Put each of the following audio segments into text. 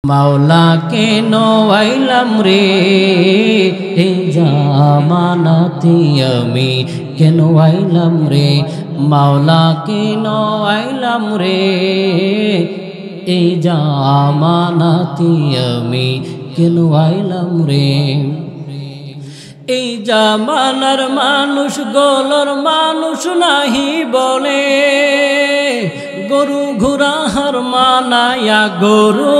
মাওলা কেন আইলাম রে এই জামানাতে আমি কেন আইলাম রে মাওলা কেন আইলাম রে এই জামানাতে আমি কেন আইলাম রে এই জামানার মানুষ গোলর মানুষ নাহি বলে গরু ঘুরাহার মানায়া গরু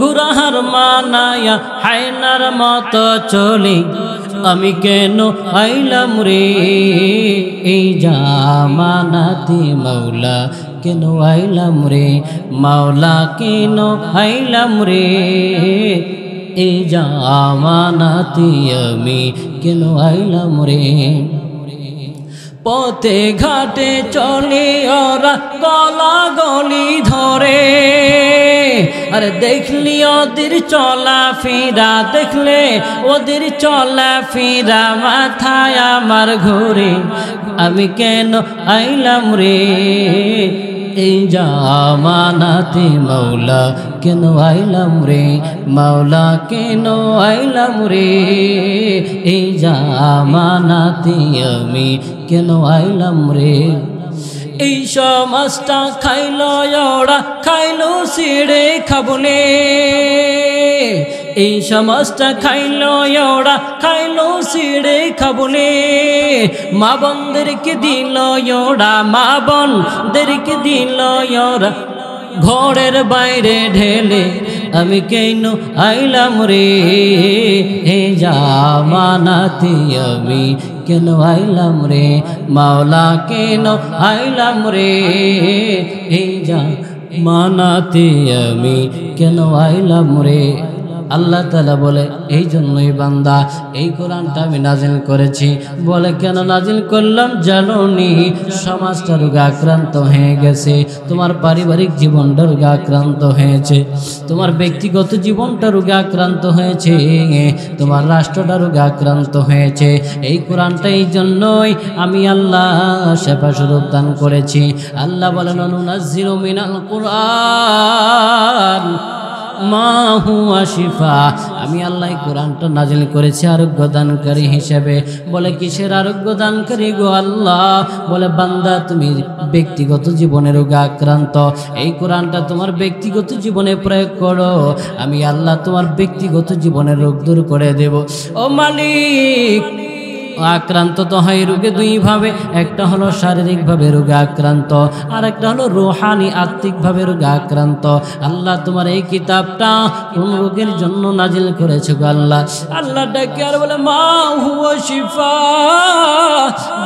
ঘুরাহার মানায়া হায়নার মতো চলে আমি কেন আইলাম রে এই জামানাতে মাওলা কেন আইলাম রে মাওলা কেন আইলাম রে এই জামানাতে আমি কেন আইলাম রে পথে ঘাটে চলে ওরা গলা গলি ধরে আরে দেখলি ওদের চলা ফিরা দেখলে ওদের চলা ফিরা মাথায় আমার ঘুরে আমি কেন আইলাম রে এই জামানাতে মাওলা কেন আইলাম রে মাওলা কেন আইলাম রে এই জামানাতে আমি কেন আইলাম রে এই সমাজটা খাইলো ওরা খাইলো ছিঁড়ে খাবলে এই সমাজটা খাইলো ওরা খাইলো ছিঁড়ে খাবলে মা বোনদেরকে দিল ওরা মা বোনদেরকে দিল ওরা ঘরের বাইরে ঢেলে আমি কেন আইলাম রে হে জামানাতে আমি কেন আইলাম রে মাওলা কেন আইলাম রে হে জামানাতে আমি কেন আইলাম রে আল্লাহ তাআলা বলে এই জন্যই বান্দা এই কোরআনটা আমি নাজিল করেছি বলে কেন নাজিল করলাম জানোনি সমাজটা রোগে আক্রান্ত হয়ে গেছে তোমার পারিবারিক জীবনটা রোগে আক্রান্ত হয়েছে তোমার ব্যক্তিগত জীবনটা রোগে আক্রান্ত হয়েছে তোমার রাষ্ট্রটা রোগে আক্রান্ত হয়েছে এই কোরআনটা এই জন্যই আমি আল্লাহ শেফা স্বরূপ দান করেছি আল্লাহ বলেন নুনাজ্জিলু মিনাল কুরআন মা হুয়া শিফা আমি আল্লাহ কোরআনটা নাজিল করেছি আরোগ্য দানকারী হিসেবে বলে কিসের আরোগ্য দানকারী গো আল্লাহ বলে বান্দা তুমি ব্যক্তিগত জীবনে রোগে আক্রান্ত এই কোরআনটা তোমার ব্যক্তিগত জীবনে প্রয়োগ করো আমি আল্লাহ তোমার ব্যক্তিগত জীবনের রোগ দূর করে দেব ও মালিক আক্রান্ত তো হয় রোগে দুইভাবে একটা হলো শারীরিকভাবে রোগে আক্রান্ত আর একটা হলো রুহানি আত্মিকভাবে রোগে আক্রান্ত আল্লাহ তোমার এই কিতাবটা কোন রোগের জন্য নাজিল করেছো গো আল্লাহ আল্লাহ ডাকে আর বলে মা হুয়া শিফা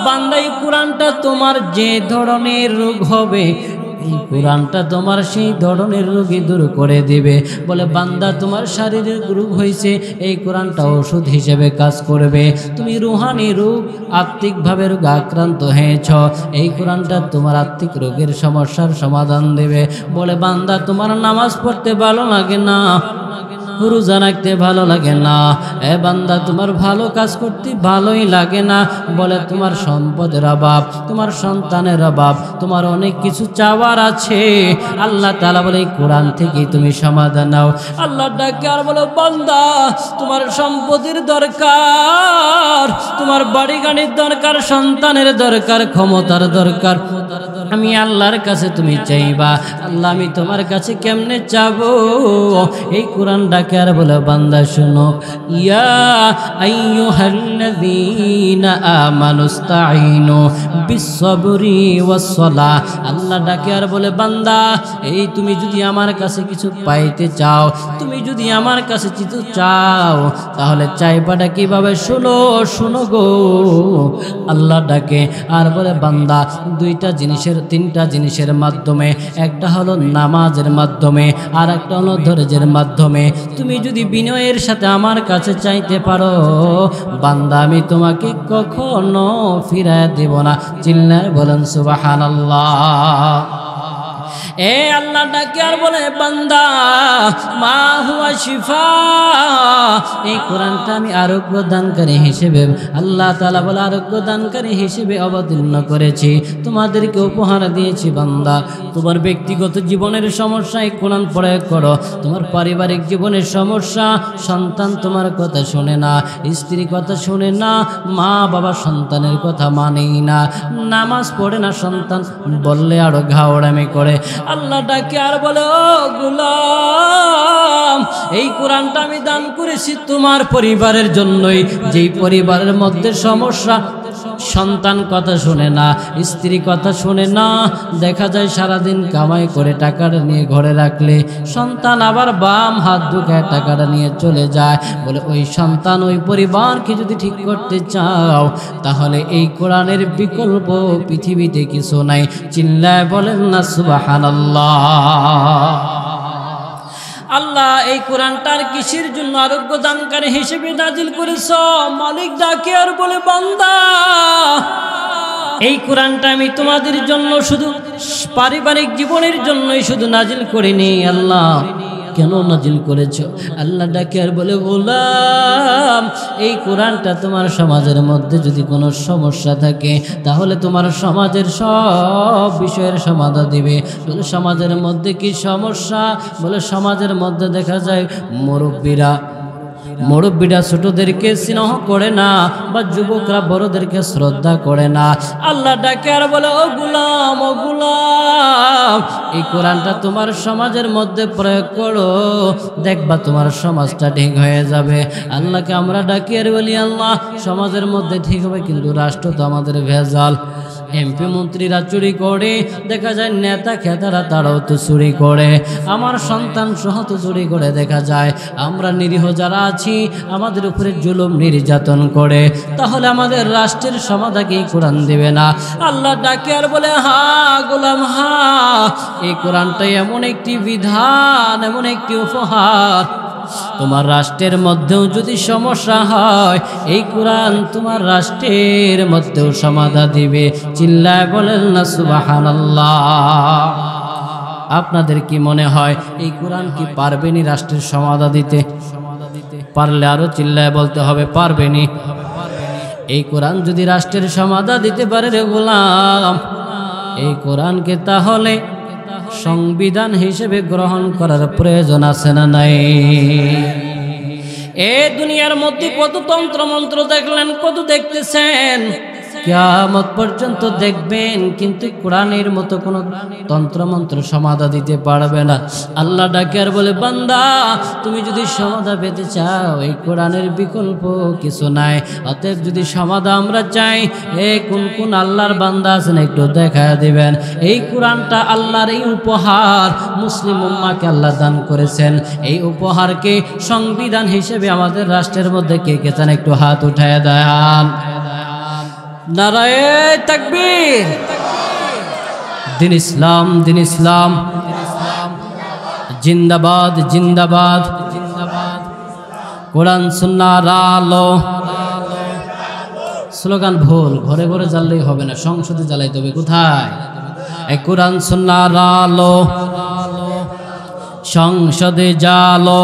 বান্দা এই কোরআনটা তোমার যে ধরনের রোগ হবে এই কোরআনটা তোমার সেই ধরনের রোগী দূর করে দিবে বলে বান্দা তোমার শারীরিক রোগ হয়েছে এই কোরআনটা ওষুধ হিসেবে কাজ করবে তুমি রুহানি রোগ আত্মিকভাবে রোগ আক্রান্ত হয়েছ এই কোরআনটা তোমার আত্মিক রোগের সমস্যার সমাধান দেবে বলে বান্দা তোমার নামাজ পড়তে ভালো লাগে না রোজা রাখতে ভালো লাগে না এ বান্দা তোমার ভালো কাজ করতে ভালোই লাগে না বলে তোমার সম্পদের অভাব তোমার সন্তানের অভাব তোমার অনেক কিছু চাওয়ার আছে আল্লাহ তাআলা বলে এই কোরআন থেকে তুমি সমাধান নাও আল্লাহ ডাকে আর বলে বান্দা তোমার সম্পদের দরকার তোমার বাড়ি গাড়ির দরকার সন্তানের দরকার ক্ষমতার দরকার আমি আল্লাহর কাছে তুমি চাইবা আল্লাহ আমি তোমার কাছে কেমনে চাবো এই কোরআন ডাকে আর বলে বান্দা শুনো ইয়া আইয়ুহাল্লাযীনা আমানুস্তাঈনু বিসসবরি ওয়াসসালাহ আল্লাহ ডাকে আর বলে বান্দা এই তুমি যদি আমার কাছে কিছু পাইতে চাও তুমি যদি আমার কাছে কিছু চাও তাহলে চাইবাটা কিভাবে শুনো গো আল্লাহ ডাকে আর বলে বান্দা তিনটা জিনিসের মাধ্যমে একটা হলো নামাজের মাধ্যমে আর একটা হলো ধৈর্যের মাধ্যমে তুমি যদি বিনয়ের সাথে আমার কাছে চাইতে পারো বান্দা আমি তোমাকে কখনো ফিরায় দেব না চিল্লায় বলেন সুবহানাল্লাহ এ আল্লাহ ডাকে আর বলে বান্দা মা হুয়া শিফা, এই কোরআনটা আমি আরোগ্য দানকারী হিসেবে আল্লাহ তাআলা বলে আরোগ্য দানকারী হিসেবে অবতীর্ণ করেছি, তোমাদেরকে উপহার দিয়েছি। বান্দা, তোমার ব্যক্তিগত জীবনের সমস্যা এই কোরআন প্রয়োগ করো। তোমার পারিবারিক জীবনের সমস্যা, সন্তান তোমার কথা শোনে না, স্ত্রী কথা শোনে না, মা বাবা সন্তানের কথা মানেই না, নামাজ পড়ে না, সন্তান বললে আরো ঘাওড়ামি করে। আল্লাহ ডাকে আর বলে, ও গোলাম, এই কোরআনটা আমি দান করেছি তোমার পরিবারের জন্যই, যেই পরিবারের মধ্যে সমস্যা, সন্তান কথা শোনে না, স্ত্রী কথা শোনে না, দেখা যায় সারাদিন কামাই করে টাকাটা নিয়ে ঘরে রাখলে সন্তান আবার বাম হাত ঢুকায় টাকাটা নিয়ে চলে যায়। বলে ওই সন্তান, ওই পরিবারকে যদি ঠিক করতে চাও তাহলে এই কোরআনের বিকল্প পৃথিবীতে কিছু নাই। চিল্লায় বলেন না সুবহানাল্লাহ। আল্লাহ এই কোরআনটার কিসের জন্য আরোগ্য দানকারী হিসেবে নাজিল করেছ? মালিক ডাকে আর বলে, বান্দা, এই কোরআনটা আমি তোমাদের জন্য শুধু পারিবারিক জীবনের জন্যই শুধু নাজিল করিনি। আল্লাহ কেন নাজিল করেছো? আল্লাহ ডাকে আর বলে, গোলাম, এই কোরআনটা তোমার সমাজের মধ্যে যদি কোনো সমস্যা থাকে তাহলে তোমার সমাজের সব বিষয়ের সমাধান দিবে। বলে সমাজের মধ্যে কি সমস্যা? বলে সমাজের মধ্যে দেখা যায় মুরব্বীরা ছোটদেরকে স্নেহ করে না, বা যুবকরা বড়দেরকে শ্রদ্ধা করে না। আল্লাহ ডাকে আর বলে, ও গোলাম, ও গোলাম, এই কোরআনটা তোমার সমাজের মধ্যে প্রয়োগ করো, দেখবা তোমার সমাজটা ঠিক হয়ে যাবে। আল্লাহকে আমরা ডাকি আর বলি, আল্লাহ সমাজের মধ্যে ঠিক হবে, কিন্তু রাষ্ট্র তো আমাদের ভেজাল। এমপি মন্ত্রীরা চুরি করে, দেখা যায় নেতা খেতারা তারাও তো চুরি করে, আমার সন্তান সহ তো চুরি করে। দেখা যায় আমরা নিরীহ যারা আছি আমাদের উপরে জুলুম নির্যাতন করে, তাহলে আমাদের রাষ্ট্রের সমাধান কি কোরআন দেবে না? আল্লাহ ডাকে আর বলে, হা গোলাম, হা, এই কোরআনটাই এমন একটি বিধান, এমন একটি উপহার, তোমার রাষ্ট্রের মধ্যেও যদি সমস্যা হয় এই কোরআন তোমার রাষ্ট্রের মধ্যেও সমাধান দিবে। চিল্লায় বলেন না সুবহানাল্লাহ। আপনাদের কি মনে হয় এই কোরআন কি পারবেনি রাষ্ট্রের সমাধান দিতে? পারলে আরো চিল্লায় বলতে হবে, পারবেনি। এই কোরআন যদি রাষ্ট্রের সমাধান দিতে পারে রে গোলাম, এই কোরআনকে তাহলে সংবিধান হিসেবে গ্রহণ করার প্রয়োজন আছে না নাই? এ দুনিয়ার মধ্যে কত তন্ত্র মন্ত্র দেখলেন, কত দেখতেছেন, কিয়ামত পর্যন্ত দেখবেন, কিন্তু কোরআনের মতো কোনো তন্ত্রমন্ত্র সমাধান দিতে পারবে না। আল্লাহ ডাকে আর বলে, বান্দা, তুমি যদি সমাধান পেতে চাও এই কোরআনের বিকল্প কিছু নাই। অতএব যদি সমাধান আমরা চাই, কোন কোন আল্লাহর বান্দা আছেন একটু দেখা দিবেন। এই কোরআনটা আল্লাহর এই উপহার মুসলিম উম্মাহকে আল্লাহ দান করেছেন। এই উপহারকে সংবিধান হিসেবে আমাদের রাষ্ট্রের মধ্যে কে কে চান একটু হাত উঠায় দেন। নারায়ে তাকবীর। দিন ইসলাম, দিন ইসলাম, জিন্দাবাদ, জিন্দাবাদ। কোরআন সুন্নাহর আলো। স্লোগান ভুল, ঘরে ঘরে জ্বাললেই হবে না, সংসদে জ্বালাইতে হবে। কোথায়? এই কোরআন সুন্নাহর আলো, সংসদে জ্বালো।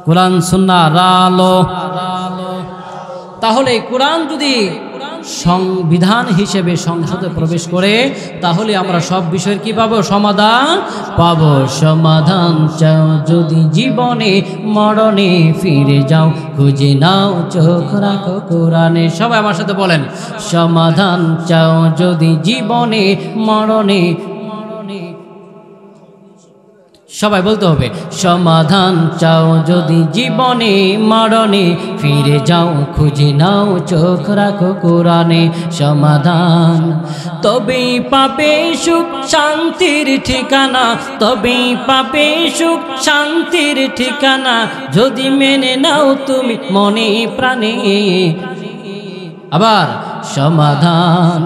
কোরআন সুন্নাহর আলো। তাহলে কোরআন যদি সংবিধান হিসেবে সংসদে প্রবেশ করে তাহলে আমরা সব বিষয়ের কি পাবো? সমাধান পাবো। সমাধান চাও যদি জীবনে, মরণে ফিরে যাও, খুঁজে নাও চোখ রাখো কোরআনে। সবাই আমার সাথে বলেন, সমাধান চাও যদি জীবনে, মরণে। সবাই বলতে হবে, সমাধান চাও যদি জীবনে, মরণে ফিরে যাও, খুঁজে নাও চোখ রাখো কোরআনে। সমাধান তবেই পাবে সুখ শান্তির ঠিকানা, তবেই পাবে সুখ শান্তির ঠিকানা, যদি মেনে নাও তুমি মনে প্রাণে। আবার সমাধান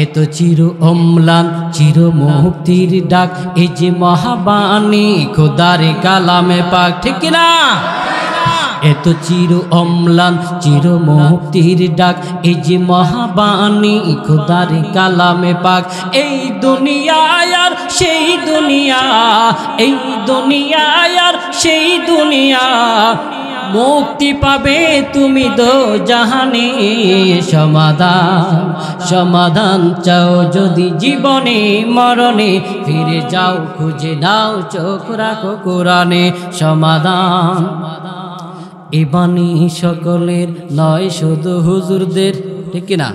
এত চির অম্লান, চির মুক্তির ডাক, এই যে মহাবাণী খোদার কালামে পাক। ঠিক কিনা? এত চির অম্লান চির মুক্তির ডাক, এই যে মহাবাণী খোদার কালামে পাক। এই দুনিয়ায় আর সেই দুনিয়া, এই দুনিয়ায় আর সেই দুনিয়া, মুক্তি পাবে তুমি দো জাহানে। সমাধান সমাধান চাও যদি জীবনে মরণে, ফিরে যাও খুঁজে নাও চোখ রাখো কোরআনে। সমাধান এ বাণী সকলের নয় শুধু হুজুরদের, ঠিক কিনা?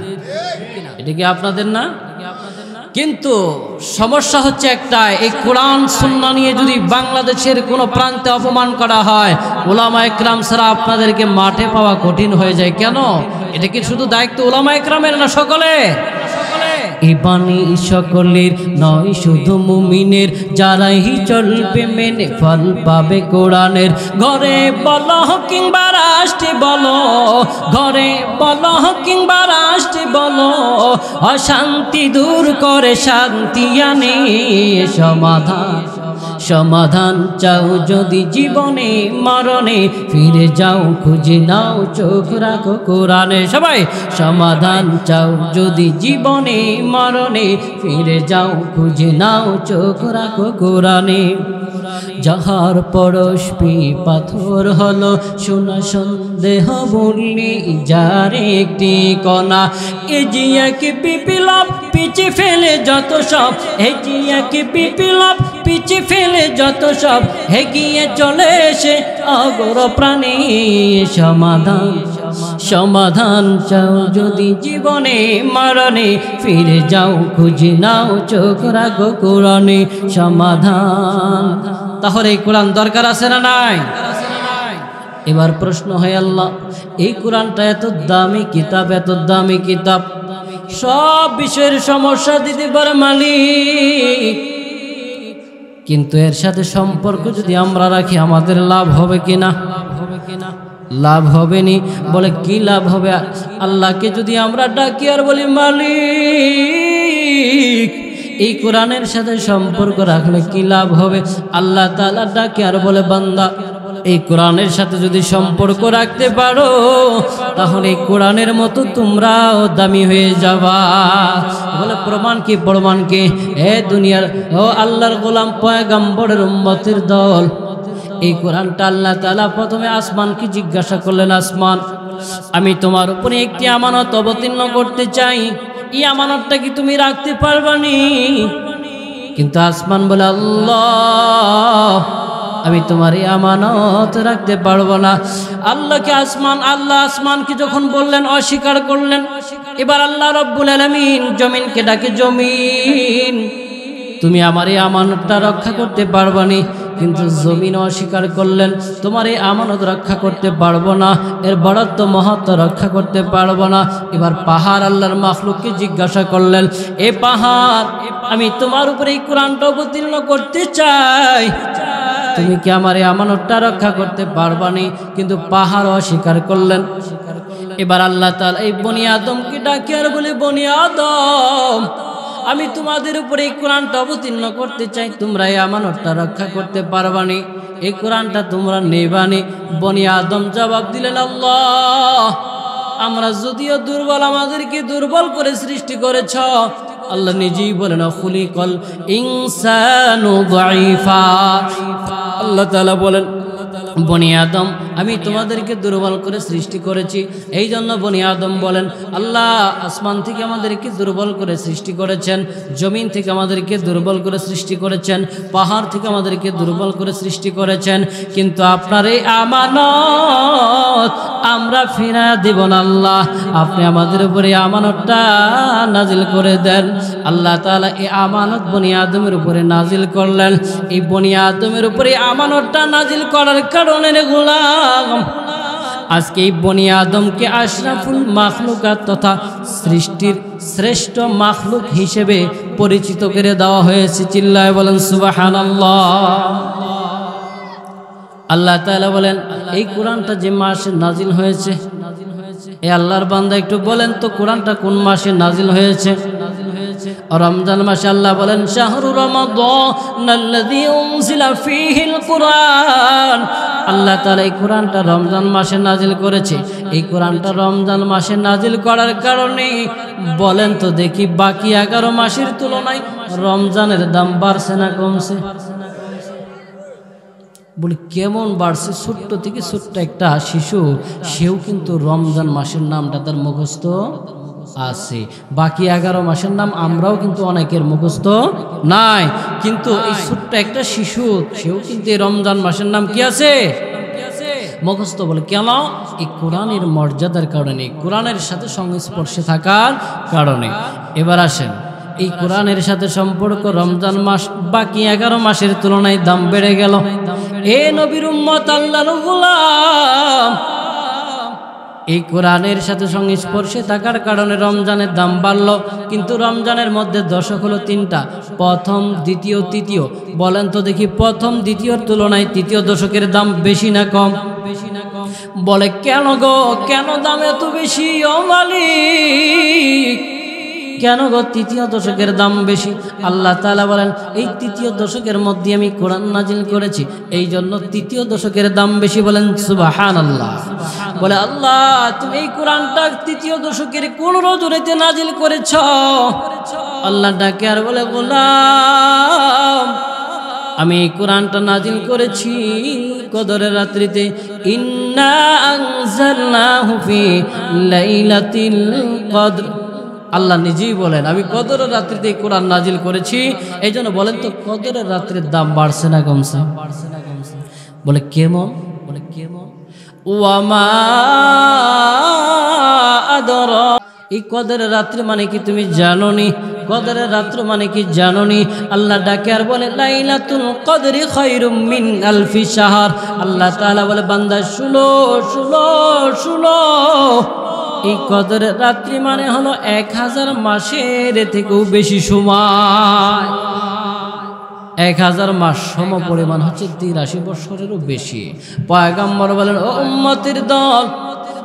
এটা কি আপনাদের না? কিন্তু সমস্যা হচ্ছে একটা, এই কোরআন সুন্নাহ নিয়ে যদি বাংলাদেশের কোনো প্রান্তে অপমান করা হয়, উলামা একরাম ছাড়া আপনাদেরকে মাঠে পাওয়া কঠিন হয়ে যায়। কেন? এটা কি শুধু দায়িত্ব উলামা একরামের না সকলের? এই বাণী সকলের নয় শুধু মুমিনের, যারাই চলবে মেনে ফল পাবে কোরআনের। ঘরে বলো কিংবা রাষ্ট্রে বলো, ঘরে বলো কিংবা রাষ্ট্রে বলো, অশান্তি দূর করে শান্তি আনে। সমাধান সমাধান চাও যদি জীবনে মরণে, ফিরে যাও খুঁজে নাও চোখ রাখো কোরআনে। সবাই সমাধান চাও যদি জীবনে মরণে, ফিরে যাও খুঁজে নাও চোখ রাখো কোরআনে। যাহার পরশপি পাথর হলো সোনা সন্দেহ বললি যার একটি কণা, এ যে এক বিপ্লব পিছে ফেলে যত সব, এ যে এক বিপ্লব পিছে ফেলে যত সব, এগিয়ে চলে এসে অগর প্রাণী। সমাধান সমাধান চাও যদি জীবনে মরণে, ফিরে যাও খুঁজে নাও চোখ রাখো কোরআনে। সমাধান। তাহলে এই কোরআন দরকার আছে না নাই? এবার প্রশ্ন হয়, আল্লাহ এই কোরআনটা এত দামি কিতাব, এত দামি কিতাব, সব বিষয়ের সমস্যা দিতে পারে মালিক, কিন্তু এর সাথে সম্পর্ক যদি আমরা রাখি আমাদের লাভ হবে কিনা? লাভ হবে নি। বলে কি লাভ হবে? আল্লাহকে যদি আমরা ডাকি আর বলি মালিক এই কোরআনের সাথে সম্পর্ক রাখলে কি লাভ হবে? আল্লাহ তাআলা ডাকে আর বলে বান্দা এই কোরআনের সাথে যদি সম্পর্ক রাখতে পারো, তাহলে এই কোরআনের মতো তোমরাও দামি হয়ে যাবা। বলে প্রমাণ কি? প্রমাণ কি? এ দুনিয়ার ও আল্লাহর গোলাম পয়গম্বরের উম্মতের দল, এই কোরআনটা আল্লাহ তাআলা প্রথমে আসমানকে জিজ্ঞাসা করলেন, আসমান আমি তোমার উপরে একটি আমানত অবতীর্ণ করতে চাই, এই আমানতটা কি তুমি রাখতে পারবানি? কিন্তু আসমান বলে, আল্লাহ আমি তোমার এই আমানত রাখতে পারবো না। আল্লাহ আসমানকে যখন বললেন, অস্বীকার করলেন। এবার আল্লাহ রব্বুল আলামিন জমিনকে ডাকে, জমিন তুমি আমার এই আমানতটা রক্ষা করতে পারবানি। কিন্তু জমিন অস্বীকার করলেন, তোমার এই আমানত রক্ষা করতে পারবো না, এর বড়ত্ব মহত্ব রক্ষা করতে পারবো না। এবার পাহাড় আল্লাহর মাখলুককে জিজ্ঞাসা করলেন, এ পাহাড় আমি তোমার উপরে এই কোরআনটা অবতীর্ণ করতে চাই, তুমি কি আমার এই আমানতটা রক্ষা করতে পারবানি? কিন্তু পাহাড় অস্বীকার করলেন। এবার আল্লাহ তাআলা এই বনি আদমকে ডাকে আর বলে, বনি আদম আমি তোমাদের উপরে এই কোরআনটা অবতীর্ণ করতে চাই, তোমরা এই আমানতটা রক্ষা করতে পারবানি? এই কোরআনটা তোমরা নেবানি? বনি আদম জবাব দিলেন, আল্লাহ আমরা যদিও দুর্বল, আমাদেরকে দুর্বল করে সৃষ্টি করেছ। আল্লাহ নিজেই বলেন, খুলিকাল ইনসানু যায়ীফা। আল্লাহ তাআলা বলেন, বনি আদম আমি তোমাদেরকে দুর্বল করে সৃষ্টি করেছি। এই জন্য বনি আদম বলেন, আল্লাহ আসমান থেকে আমাদেরকে দুর্বল করে সৃষ্টি করেছেন, জমিন থেকে আমাদেরকে দুর্বল করে সৃষ্টি করেছেন, পাহাড় থেকে আমাদেরকে দুর্বল করে সৃষ্টি করেছেন, কিন্তু আপনার এই আমানত আমরা ফিরা দেব না। আল্লাহ আপনি আমাদের উপরে আমানতটা নাজিল করে দেন। আল্লাহ তাআলা এই আমানত বনি আদমের উপরে নাজিল করলেন। এই বনি আদমের উপরে আমানতটা নাজিল করার কারণে রে গোলাম, আজকে এই বনি আদমকে আশরাফুল মাখলুকাত তথা সৃষ্টির শ্রেষ্ঠ মাখলুক হিসেবে পরিচিত করে দেওয়া হয়েছে। চিল্লায় বলেন সুবহানাল্লাহ। আল্লাহ তাআলা বলেন, এই কোরআনটা যে মাসে নাজিল হয়েছে, এই আল্লাহর বান্দা একটু বলেন তো কোরআনটা কোন মাসে নাজিল হয়েছে? রমজান মাসে আল্লাহ বলেন শাহরু রমাদানাল্লাযী উনজিলা ফীহিল কুরআন। আল্লাহ তাআলা এই কোরআনটা রমজান মাসে নাজিল করেছে। এই কোরআনটা রমজান মাসে নাজিল করার কারণে বলেন তো দেখি বাকি 11 মাসের তুলনায় রমজানের দাম বাড়ছে না কমছে? বলি কেমন বাড়ছে? ছোট্ট থেকে ছোট্ট একটা শিশু, সেও কিন্তু রমজান মাসের নামটা তার মুখস্থ আছে। বাকি 11 মাসের নাম আমরাও কিন্তু অনেকের মুখস্থ নাই, কিন্তু এই ছোট্ট একটা শিশু, সেও কিন্তু এই রমজান মাসের নাম কি আছে মুখস্থ। বলে কেন? এই কোরআনের মর্যাদার কারণে, কোরআনের সাথে সংস্পর্শে থাকার কারণে। এবার আসেন, এই কোরআনের সাথে সম্পর্ক রমজান মাস বাকি 11 মাসের তুলনায় দাম বেড়ে গেল। এ নবীর উম্মত, আল্লাহর গোলাম, এই কোরআনের সাথে সংস্পর্শে থাকার কারণে রমজানের দাম বাড়ল। কিন্তু রমজানের মধ্যে দশক হলো 3টা, প্রথম, দ্বিতীয়, তৃতীয়। বলেন তো দেখি প্রথম দ্বিতীয়র তুলনায় তৃতীয় দশকের দাম বেশি না কম? বলে কেন গো, কেন দাম এত বেশি ও মালিক? কেন গো তৃতীয় দশকের দাম বেশি? আল্লাহ তাআলা বলেন এই তৃতীয় দশকের মধ্যে আমি কোরআন নাজিল করেছি, এই জন্য তৃতীয় দশকের দাম বেশি। বলেন সুবহানাল্লাহ। বলে আল্লাহ তুমি এই কোরআনটা তৃতীয় দশকের কোন রজনীতে নাজিল করেছ? আল্লাহ ডাকে আর বলে গোলাম, আমি এই কোরআনটা নাজিল করেছি কদরের রাত্রিতে। ইন্না আনজালনাহু ফি লাইলাতিল কদর। আল্লাহ নিজেই বলেন আমি কদরের রাত্রিতে কোরআন নাজিল করেছি। এই জন্য বলেন তো কদরের রাত্রির দাম বাড়ছে না কমছে? বলে কেমন? বলে কেমন? ওয়ামা আদরা, এই কদরের রাত্রি মানে কি তুমি জানোনি? কদরের রাত্র মানে কি জানোনি? আল্লাহ ডাকে আর বলে লাইলাতুল কদরি খায়রুম মিন আলফি শাহর। আল্লাহ তাআলা বলে বান্দা শুনো শুনো শুনো, এই কদরের রাত্রি মানে হলো 1000 মাসের থেকেও বেশি সময়। 1000 মাস সম পরিমাণ হচ্ছে 83 বছরেরও বেশি। পয়গম্বর বলেন ও উম্মতের দল,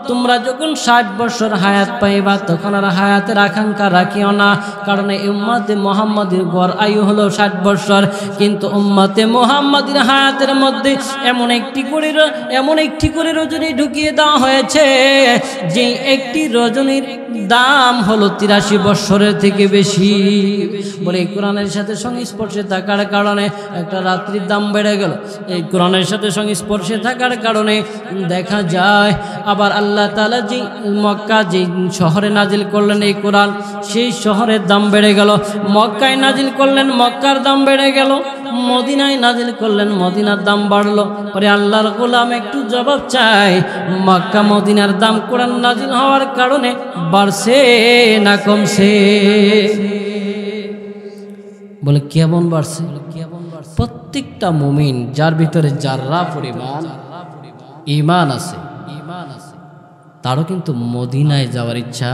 তোমরা যখন 60 বছর হায়াত পাইবা তখন আর হায়াতের আকাঙ্ক্ষা রাখিও না, কারণ এই উম্মতে মুহাম্মাদের গড় আয়ু হলো 60 বছর। কিন্তু উম্মতে মুহাম্মাদের হায়াতের মধ্যে এমন একটি করে রজনী ঢুকিয়ে দেওয়া হয়েছে, যে একটি রজনীর দাম হলো 83 বছরের থেকে বেশি। বলে এই কোরআনের সাথে সংস্পর্শে থাকার কারণে একটা রাত্রির দাম বেড়ে গেল। এই কোরআনের সাথে সংস্পর্শে থাকার কারণে দেখা যায় আবার আল্লাহ তাআলা যে মক্কা যে শহরে নাজিল করলেন এই কোরআন, সেই শহরের দাম বেড়ে গেল। মক্কায় নাজিল করলেন, মক্কার দাম বেড়ে গেল। মদিনায় নাজিল করলেন, মদিনার দাম বাড়লো। পরে আল্লাহর গোলাম একটু জবাব চাই, মক্কা মদিনার দাম কোরআন নাজিল হওয়ার কারণে বাড়ছে না কমছে? বলে কেমন বাড়ছে? প্রত্যেকটা মুমিন যার ভিতরে যাররা পরিমাণ ঈমান আছে, তারও কিন্তু মদিনায় যাওয়ার ইচ্ছা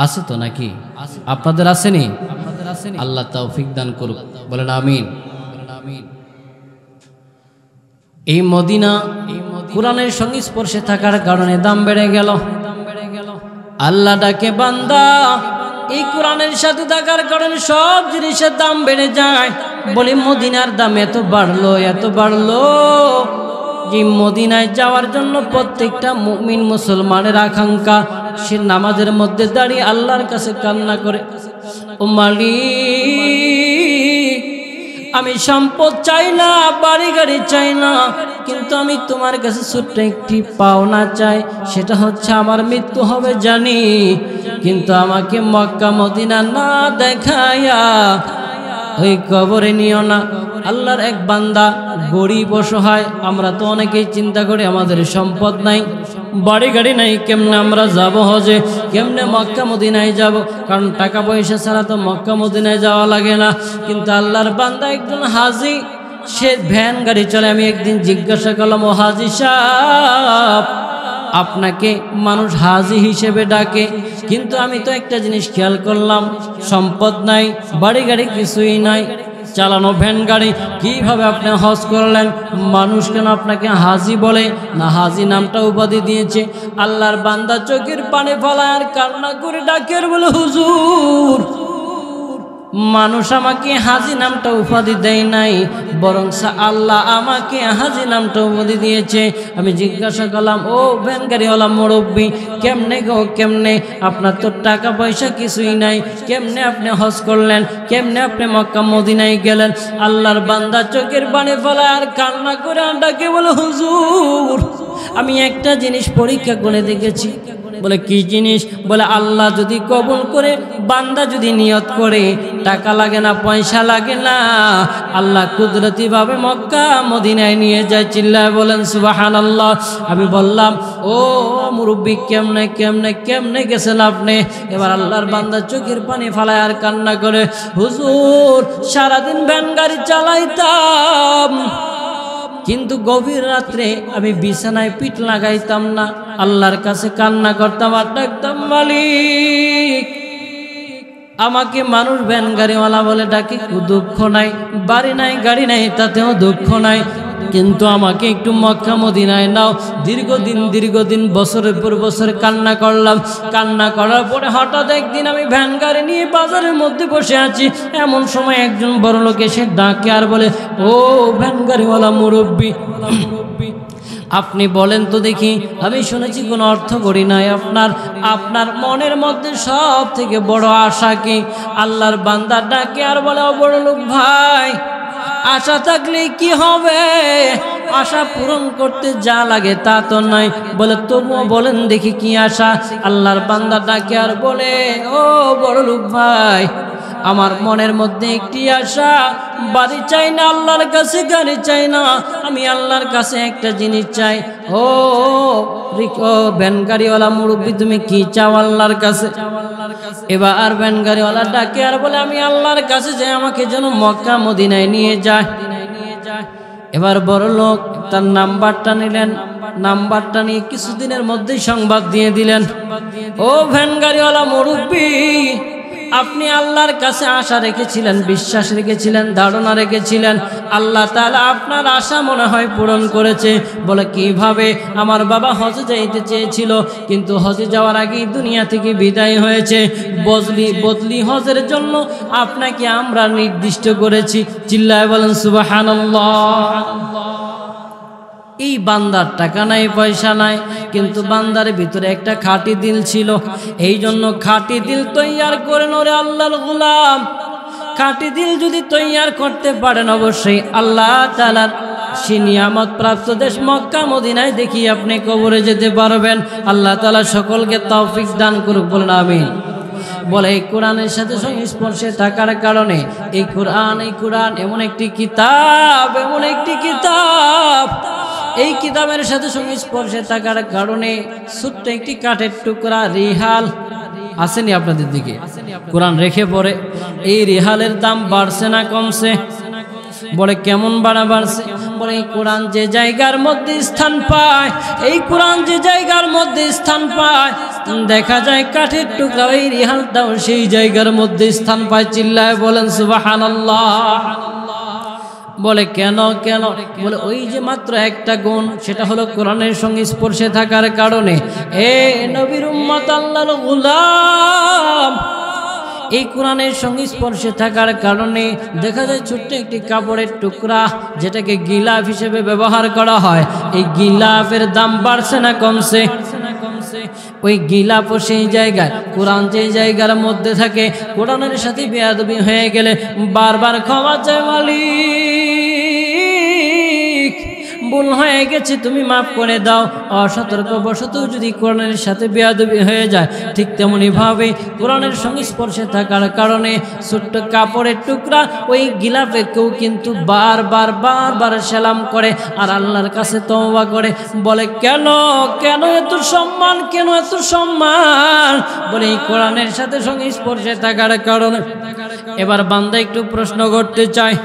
আছে তো নাকি? আপনাদের আসেনি? আল্লাহ তৌফিক দান করুক, বলেন আমিন। এই মদিনা কোরআনের সংস্পর্শে থাকার কারণে দাম বেড়ে গেল। আল্লাহ ডাকে বান্দা, এই কোরআনের সাথে থাকার কারণে সব জিনিসের দাম বেড়ে যায়। বলে মদিনার দাম এত বাড়লো, এত বাড়লো যে মদিনায় যাওয়ার জন্য প্রত্যেকটা মুমিন মুসলমানের আকাঙ্ক্ষা, সে নামাজের মধ্যে দাঁড়িয়ে আল্লাহর কাছে কান্না করে, ও মালিক আমি সম্পদ চাই না, বাড়ি গাড়ি চাই না, কিন্তু আমি তোমার কাছে ছোট্ট একটি পাওনা চাই, সেটা হচ্ছে আমার মৃত্যু হবে জানি, কিন্তু আমাকে মক্কা মদিনা না দেখায়া ওই কবরে নিও না। আল্লাহর এক বান্দা গরিব অসহায়, আমরা তো অনেকেই চিন্তা করি আমাদের সম্পদ নাই, বাড়ি গাড়ি নাই, কেমনে আমরা যাব হজে, কেমনে মক্কা মদিনায় যাব, কারণ টাকা পয়সা ছাড়া তো মক্কা মদিনায় যাওয়া লাগে না। কিন্তু আল্লাহর বান্দা একজন হাজি, সে ভ্যান গাড়ি চলে। আমি একদিন জিজ্ঞাসা করলাম, ও হাজি সাহেব আপনাকে মানুষ হাজি হিসেবে ডাকে, কিন্তু আমি তো একটা জিনিস খেয়াল করলাম, সম্পদ নাই, বাড়ি গাড়ি কিছুই নাই, চালানো ভ্যান গাড়ি, কিভাবে আপনি হজ করলেন? মানুষ কেন আপনাকে হাজি বলে না, হাজি নামটা উপাধি দিয়েছে? আল্লাহর বান্দা চোখের পানি ফেলায় আর কান্না করে ডাকের বলে, হুজুর মানুষ আমাকে হাজী নামটা উপাধি দেয় নাই, বরং আল্লাহ আমাকে হাজী নামটা উপাধি দিয়েছে। আমি জিজ্ঞাসা করলাম, ও ভ্যানগাড়িওয়ালা মুরব্বী, কেমনে গো কেমনে? আপনার তো টাকা পয়সা কিছুই নাই, কেমনে আপনি হজ করলেন? কেমনে আপনি মক্কা মদিনায় গেলেন? আল্লাহর বান্দা চোখের পানি ফেলায় আর কান্না করে ডাকে বলে, হুজুর আমি একটা জিনিস পরীক্ষা করে দেখেছি। বলে কি জিনিস? বলে আল্লাহ যদি কবুল করে, বান্দা যদি নিয়ত করে, টাকা লাগে না, পয়সা লাগে না, আল্লাহ কুদরতি ভাবে মক্কা মদিনায় নিয়ে যায়। চিল্লায় বলেন সুবহানাল্লাহ। আমি বললাম, ও মুরব্বী কেমনে কেমনে কেমনে গেছেন আপনি? এবার আল্লাহর বান্দা চোখের পানি ফালায় আর কান্না করে, হুজুর সারাদিন ভ্যান গাড়ি চালাইতাম, কিন্তু গভীর রাত্রে আমি বিছানায় পিঠ লাগাইতাম না, আল্লাহর কাছে কান্না করতাম আর ডাকতাম, মালিক আমাকে মানুষ ভ্যান গাড়িওয়ালা বলে ডাকে, দুঃখ নাই, বাড়ি নাই গাড়ি নাই তাতেও দুঃখ নাই, কিন্তু আমাকে একটু মক্কা মদিনায় নাও। দীর্ঘদিন বছরের পর বছর কান্না করলাম। কান্না করার পরে হঠাৎ একদিন আমি ভ্যান গাড়ি নিয়ে বাজারের মধ্যে বসে আছি, এমন সময় একজন বড় লোক এসে ডাকে আর বলে, ও ভ্যান গাড়িওয়ালা মুরব্বী, আপনি বলেন তো দেখি, আমি শুনেছি কোনো অর্থ করি নাই আপনার মনের মধ্যে সব থেকে বড় আশা কি? আল্লাহর বান্দা ডাকে আর বলে, ও বড় লোক ভাই, আশা থাকলে কি হবে? আশা পূরণ করতে যা লাগে তা তো নাই। বলে তবুও বলেন দেখি কি আশা? আল্লাহর বান্দা ডাকে আর বলে, ও বড় লোক ভাই, আমার মনের মধ্যে একটি আশা, বাড়ি চাই না, আল্লাহর কাছে গাড়ি চাই না, আমি আল্লাহর কাছে একটা জিনিস চাই। ও ভ্যান গাড়িওয়ালা মুরব্বী, তুমি কি চাও আল্লাহর কাছে? এবার ভ্যান গাড়িওয়ালা ডাকে আর বলে, আমি আল্লাহর কাছে যাই, আমাকে যেন মক্কা মদিনায় নিয়ে যায়। এবার বড় লোক তার নাম্বারটা নিলেন, নাম্বারটা নিয়ে কিছুদিনের মধ্যেই সংবাদ দিয়ে দিলেন, ও ভ্যান গাড়িওয়ালা মুরব্বী, আপনি আল্লাহর কাছে আশা রেখেছিলেন, বিশ্বাস রেখেছিলেন, ধারণা রেখেছিলেন, আল্লাহ তাআলা আপনার আশা মনে হয় পূরণ করেছে। বলে কিভাবে? আমার বাবা হজে যাইতে চেয়েছিল, কিন্তু হজে যাওয়ার আগেই দুনিয়া থেকে বিদায় হয়েছে। বদলি হজের জন্য আপনাকে আমরা নির্দিষ্ট করেছি। চিল্লায় বলেন সুবহানাল্লাহ। এই বান্দার টাকা নাই, পয়সা নাই, কিন্তু বান্দার ভিতরে একটা খাঁটি দিল ছিল। এই জন্য খাঁটি দিল তৈয়ার করেন ওরে আল্লাহর গোলাম। খাঁটি দিল যদি তৈয়ার করতে পারেন, অবশ্যই আল্লাহ তাআলার সেই নিয়ামত প্রাপ্ত দেশ মক্কা মদিনায় দেখি আপনি কবরে যেতে পারবেন। আল্লাহ তাআলা সকলকে তৌফিক দান করুক, বলেন আমিন। বলে এই কোরআনের সাথে সংস্পর্শে থাকার কারণে এই কোরআন এমন একটি কিতাব, এই কিতাবের সাথে সংস্পর্শে থাকার কারণে ছোট্ট একটি কাঠের টুকরা রিহাল আসেনি আপনাদের দিকে, কোরআন রেখে পড়ে, এই রিহালের দাম বাড়ছে না কমছে? বলে কেমন বাড়ছে? বলে এই কোরআন যে জায়গার মধ্যে স্থান পায়, এই কোরআন যে জায়গার মধ্যে স্থান পায়, দেখা যায় কাঠের টুকরা এই রিহালটাও সেই জায়গার মধ্যে স্থান পায়। চিল্লায় বলেন সুবহানাল্লাহ। বলে কেন? বলে ওই যে মাত্র একটা গুণ, সেটা হলো কোরআনের সঙ্গে স্পর্শে থাকার কারণে। এ নবীর উম্মত, আল্লাহর গোলাম, এই কোরআনের সঙ্গে স্পর্শে থাকার কারণে দেখা যায় ছোট্ট একটি কাপড়ের টুকরা, যেটাকে গিলাফ হিসেবে ব্যবহার করা হয়, এই গিলাফের দাম বাড়ছে না কমছে? ওই গিলাফও সেই জায়গায়, কোরআন যে জায়গার মধ্যে থাকে, কোরআনের সাথে বেয়াদবি হয়ে গেলে বারবার ক্ষমা চায়, মালিক ভুল হয়ে গেছে, তুমি মাফ করে দাও। অসতর্কবশত যদি কোরআনের সাথে বেয়াদবি হয়ে যায়, ঠিক তেমনি ভাবে কোরআনের সংস্পর্শে থাকার কারণে ছোট্ট কাপড়ের টুকরা ওই গিলাফে কেউ কিন্তু বারবার সালাম করে আর আল্লাহর কাছে তওবা করে। বলে কেন এত সম্মান, বলে এই কোরআনের সাথে সংস্পর্শে থাকার কারণে। এবার বান্দা একটু প্রশ্ন করতে চায়,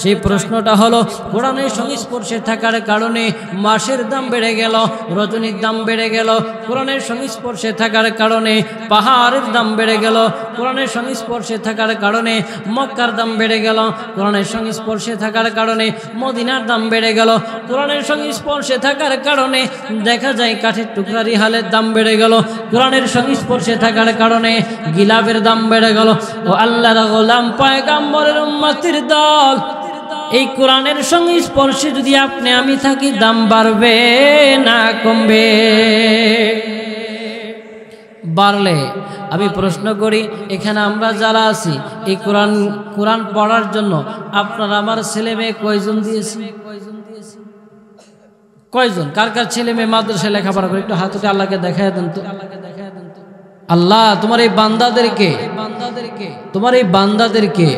সেই প্রশ্নটা হলো কোরআনের সংস্পর্শে থাকার কারণে মাসের দাম বেড়ে গেল, রজনীর দাম বেড়ে গেল, কোরআনের সংস্পর্শে থাকার কারণে পাহাড়ের দাম বেড়ে গেল, কোরআনের সংস্পর্শে থাকার কারণে মক্কার দাম বেড়ে গেল, কোরআনের সংস্পর্শে থাকার কারণে মদিনার দাম বেড়ে গেল, কোরআনের সংস্পর্শে থাকার কারণে দেখা যায় কাঠের টুকরা রিহালের দাম বেড়ে গেল, কোরআনের সংস্পর্শে থাকার কারণে গিলাপের দাম বেড়ে গেল। ও আল্লাহর গোলাম পয়গম্বরের উম্মতের দল, এই কোরআনের সংস্পর্শে যদি আপনি আমি থাকি দাম বাড়বে না কমবে? বাড়লে আমি প্রশ্ন করি, এখানে আমরা যারা আছি এই কোরআন পড়ার জন্য আপনার আমার ছেলে মেয়ে কয়জন দিয়েছি? কয়জন? কার কার ছেলে মেয়ে মাদ্রাসায় লেখাপড়া করে? একটু হাত উঠে আল্লাহকে দেখায় দেন তো। আল্লাহ তোমার এই বান্দাদেরকে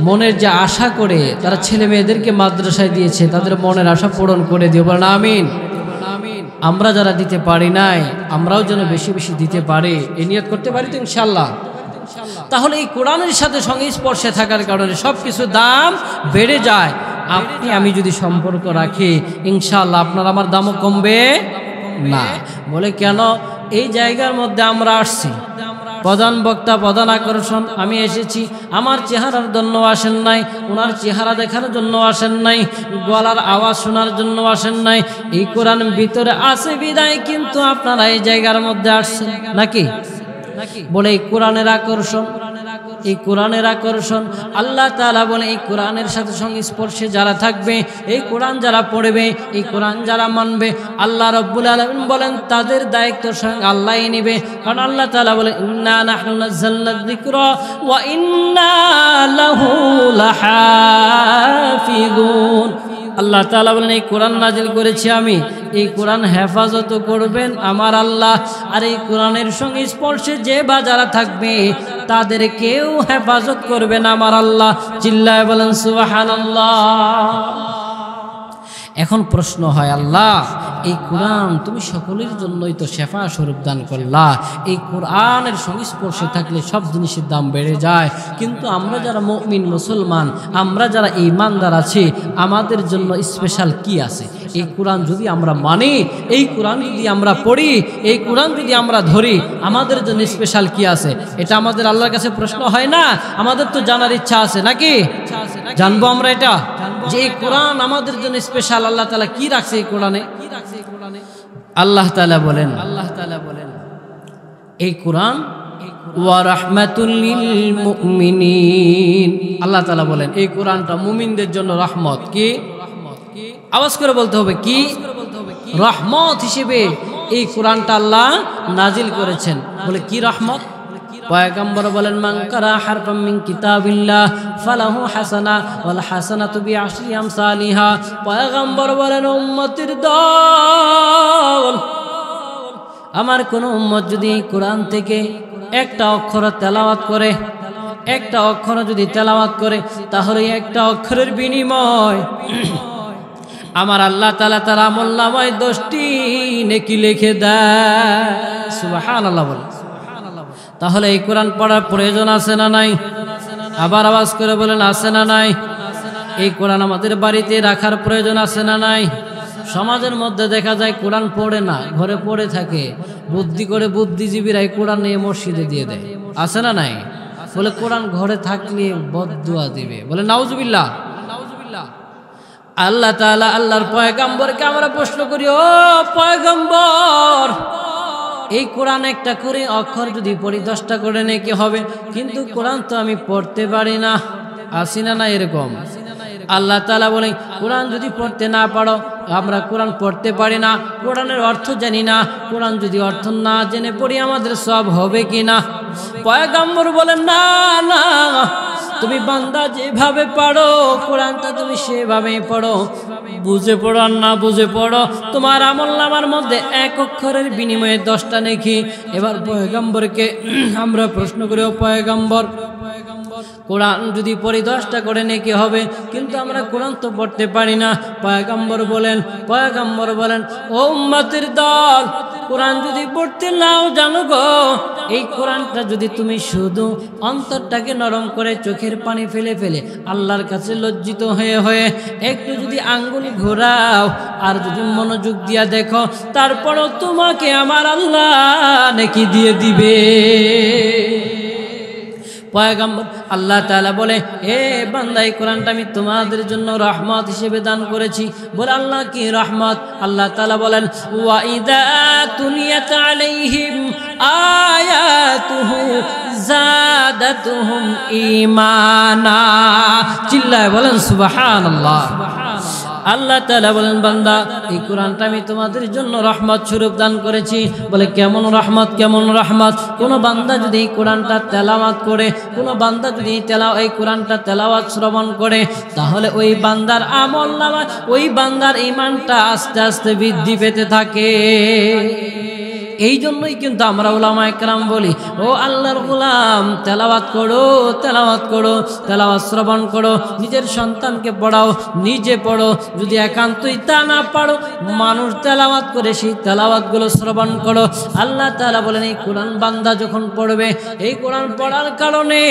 মনের যে আশা করে তারা ছেলে মেয়েদেরকে মাদ্রাসায় দিয়েছে, তাদের মনের আশা পূরণ করে দিও, বলেন আমিন। আমরা যারা দিতে পারি নাই আমরাও যেন বেশি বেশি দিতে পারি, এই নিয়ত করতে পারি তো ইনশাআল্লাহ। তাহলে এই কোরআনের সাথে সংস্পর্শে থাকার কারণে সব কিছু দাম বেড়ে যায়। আপনি আমি যদি সম্পর্ক রাখি ইনশাআল্লাহ আপনার আমার দামও কমবে না। বলে কেন? এই জায়গার মধ্যে আমরা আসছি, প্রধান বক্তা, প্রধান আকর্ষণ আমি এসেছি, আমার চেহারার জন্য আসেন নাই, ওনার চেহারা দেখার জন্য আসেন নাই, গলার আওয়াজ শোনার জন্য আসেন নাই। এই কোরআন ভিতরে আছে বিদায় কিন্তু আপনারা এই জায়গার মধ্যে আসছেন নাকি? বলে এই কোরআনের আকর্ষণ, এই কোরআনের আকর্ষণ। আল্লাহ তাআলা বলে এই কোরআনের সাথে সংস্পর্শে যারা থাকবে, এই কোরআন যারা পড়বে, এই কোরআন যারা মানবে, আল্লাহ রাব্বুল আলামিন বলেন তাদের দায়িত্ব স্বয়ং আল্লাহই নেবে। কারণ আল্লাহ তাআলা বলে ইন্না নাহনু নাযালনা যিকরা ওয়া ইন্না লাহু লাহাফিযুন। আল্লাহ তাআলা বলেন এই কোরআন নাজিল করেছি আমি, এই কোরআন হেফাজত করবেন আমার আল্লাহ। আর এই কোরআনের সঙ্গে স্পর্শে যে বা যারা থাকবে তাদের কেউ হেফাজত করবেন আমার আল্লাহ। চিল্লায় বলেন সুবহানাল্লাহ। এখন প্রশ্ন হয়, আল্লাহ এই কোরআন তুমি সকলের জন্যই তো শেফা স্বরূপ দান করলা, এই কোরআনের সংস্পর্শে থাকলে সব জিনিসের দাম বেড়ে যায়, কিন্তু আমরা যারা মুমিন মুসলমান, আমরা যারা ঈমানদার আছি, আমাদের জন্য স্পেশাল কি আছে? এই কোরআন যদি আমরা মানি, এই কোরআন যদি আমরা পড়ি, এই কোরআন যদি আমরা ধরি, আমাদের জন্য স্পেশাল কি আছে? এটা আমাদের আল্লাহর কাছে প্রশ্ন হয় না? আমাদের তো জানার ইচ্ছা আছে নাকি? জানবো আমরা এটা, যে এই কোরআন আমাদের জন্য স্পেশাল, আল্লাহ তাআলা কি রাখছে এই কোরআনে? আল্লাহ তাআলা বলেন এই কোরআন ওয়া রাহমাতুল লিল মুমিনিন। আল্লাহ তাআলা বলেন এই কোরআনটা মুমিনদের জন্য রহমত। কি? আওয়াজ করে বলতে হবে, কি? রহমত হিসেবে এই কোরআনটা আল্লাহ নাজিল করেছেন। বলে কি রহমত? পয়গম্বর বলেন মান কারা হারফাম মিন কিতাবিল্লাহ ফালাহু হাসানা ওয়াল হাসানাতু বিআশরি আমসালিহা। পয়গম্বর বলেন উম্মতের দল, আমার কোন উম্মত যদি এই কোরআন থেকে একটা অক্ষর তেলাওয়াত করে, একটা অক্ষর যদি তেলাওয়াত করে, তাহলে একটা অক্ষরের বিনিময় আমার আল্লাহ তাআলা তার আমলনামায় 10টি নেকি লিখে দেয়। সুবহানাল্লাহ বলে। তাহলে এই কোরআন পড়ার প্রয়োজন আছে না নাই? আবার আওয়াজ করে বলেন আছে না নাই? এই কোরআন আমাদের বাড়িতে রাখার প্রয়োজন আছে না নাই? সমাজের মধ্যে দেখা যায় কোরআন পড়ে না, ঘরে পড়ে থাকে, বুদ্ধি করে বুদ্ধিজীবীরা এই কোরআন নিয়ে মসজিদে দিয়ে দেয়, আছে না নাই? বলে কোরআন ঘরে থাকলে বদদুয়া দিবে, বলে নাউজুবিল্লাহ। আল্লাহ তাআলা আল্লাহর পয়গম্বরকে আমরা প্রশ্ন করি, ও পয়গম্বর, এই কোরআন একটা করে অক্ষর যদি পড়ি 10টা করে নেকি হবে, কিন্তু কোরআন তো আমি পড়তে পারি না, আসি না? না এরকম আল্লাহ তাআলা বলে কোরআন যদি পড়তে না পারো, আমরা কোরআন পড়তে পারি না, কোরআনের অর্থ জানি না, কোরআন যদি অর্থ না জেনে পড়ি আমাদের সব হবে কি না? পয়গম্বর বলেন না না, তুমি বান্দা যেভাবে পড়ো কোরআনটা তুমি সেভাবেই পড়ো, বুঝে পড়ো আর না বুঝে পড়ো, তোমার আমলনামার মধ্যে এক অক্ষরের বিনিময়ে 10টা নেকি। এবার পয়গম্বরকে আমরা প্রশ্ন করি, ও পয়গম্বর, কোরআন যদি পড়ি 10টা করে নেকি হবে, কিন্তু আমরা কোরআন তো পড়তে পারি না। পয়গম্বর বলেন ও উম্মতের দল, কোরআন যদি পড়তে নাও জানো গো, এই কোরআনটা যদি তুমি শুধু অন্তরটাকে নরম করে চোখের পানি ফেলে ফেলে আল্লাহর কাছে লজ্জিত হয়ে হয়ে একটু যদি আঙ্গুল ঘোরাও আর যদি মনোযোগ দিয়া দেখো, তারপরও তোমাকে আমার আল্লাহ নেকি দিয়ে দিবে। পয়গম্বর আল্লাহ তাআলা বলে, এ বান্দা, এই কোরআনটা আমি তোমাদের জন্য রহমত হিসেবে দান করেছি। বলে আল্লাহ কি রহমত? আল্লাহ তাআলা বলেন, ওয়া ইযা তুলিয়াত আলাইহিম আয়াতুহু যাদাতুহুম ঈমানা। চিল্লায় বলেন সুবহানাল্লাহ। আল্লাহ তাআলা বলেন, বান্দা, এই কোরআনটা আমি তোমাদের জন্য রহমত স্বরূপ দান করেছি। বলে কেমন রহমত? কেমন রহমত? কোন বান্দা যদি এই কোরআনটা তেলাওয়াত করে, কোন বান্দা যদি এই কোরআনটা তেলাওয়াত শ্রবণ করে, তাহলে ওই বান্দার আমলনামায় ওই বান্দার ঈমানটা আস্তে আস্তে বৃদ্ধি পেতে থাকে। এই জন্যই কিন্তু আমরা উলামায়ে কেরাম বলি, ও আল্লাহর গোলাম, তেলাওয়াত করো, তেলাওয়াত করো, তেলাওয়াত শ্রবণ করো, নিজের সন্তানকে পড়াও, নিজে পড়ো। যদি একান্তই তা না পারো, মানুষ তেলাওয়াত করে সেই তেলাওয়াতগুলো শ্রবণ করো। আল্লাহ তাআলা বলেন, এই কোরআন বান্দা যখন পড়বে, এই কোরআন পড়ার কারণে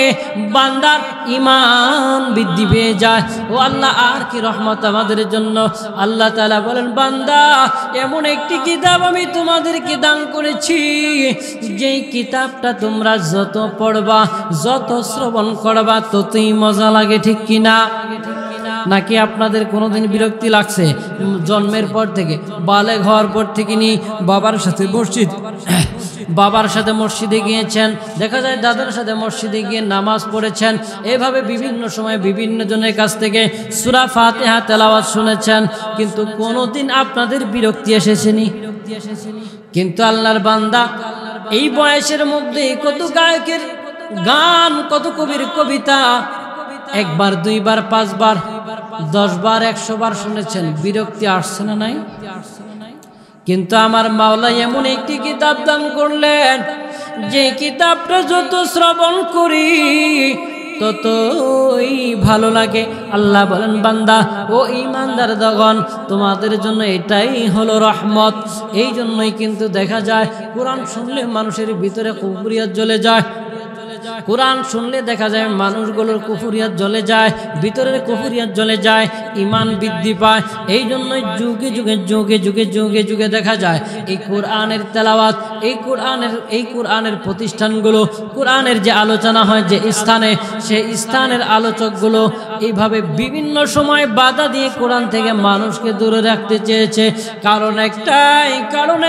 বান্দার ঈমান বৃদ্ধি পেয়ে যায়। ও আল্লাহ, আর কি রহমত আমাদের জন্য। আল্লাহ তাআলা বলেন, বান্দা, এমন একটি কিতাব আমি তোমাদেরকে দান করেছি, যেই কিতাবটা তোমরা যত পড়বা, যত শ্রবণ করবা, ততই মজা লাগে। ঠিক কিনা? নাকি আপনাদের কোনোদিন বিরক্তি লাগছে? জন্মের পর থেকে, বালেগ হওয়ার পর থেকে নিয়ে বাবার সাথে মসজিদে গিয়েছেন, দেখা যায় দাদার সাথে মসজিদে গিয়ে নামাজ পড়েছেন, এভাবে বিভিন্ন সময় বিভিন্ন জনের কাছ থেকে সূরা ফাতিহা তেলাওয়াত শুনেছেন, কিন্তু কোনোদিন আপনাদের বিরক্তি এসেছেনি? কিন্তু আল্লাহর বান্দা, এই বয়সের মধ্যে কত গায়কের গান, কত কবির কবিতা একবার, দুইবার, পাঁচবার, 10 বার, 100 বার শুনেছেন, বিরক্তি আসছে না? নাই। কিন্তু আমার মাওলা এমন একটি কিতাব দান করলেন, যে কিতাবটা যত শ্রবণ করি ততই ভালো লাগে। আল্লাহ বলেন, বান্দা ও ঈমানদার দগণ, তোমাদের জন্য এটাই হলো রহমত। এই জন্যই কিন্তু দেখা যায় কোরআন শুনলে মানুষের ভিতরে কুফরিয়াত জ্বলে যায়। কোরআন শুনলে দেখা যায় মানুষগুলোর কুফরিয়াত জ্বলে যায়, ভিতরের কুফরিয়াত জ্বলে যায়, ঈমান বৃদ্ধি পায়। এই জন্যই যুগে যুগে যুগে যুগে যুগে যুগে দেখা যায় এই কোরআনের তেলাওয়াত, এই কোরআনের প্রতিষ্ঠানগুলো, কোরআনের যে আলোচনা হয় যে স্থানে, সেই স্থানের আলোচকগুলো এইভাবে বিভিন্ন সময় বাধা দিয়ে কোরআন থেকে মানুষকে দূরে রাখতে চেয়েছে। কারণ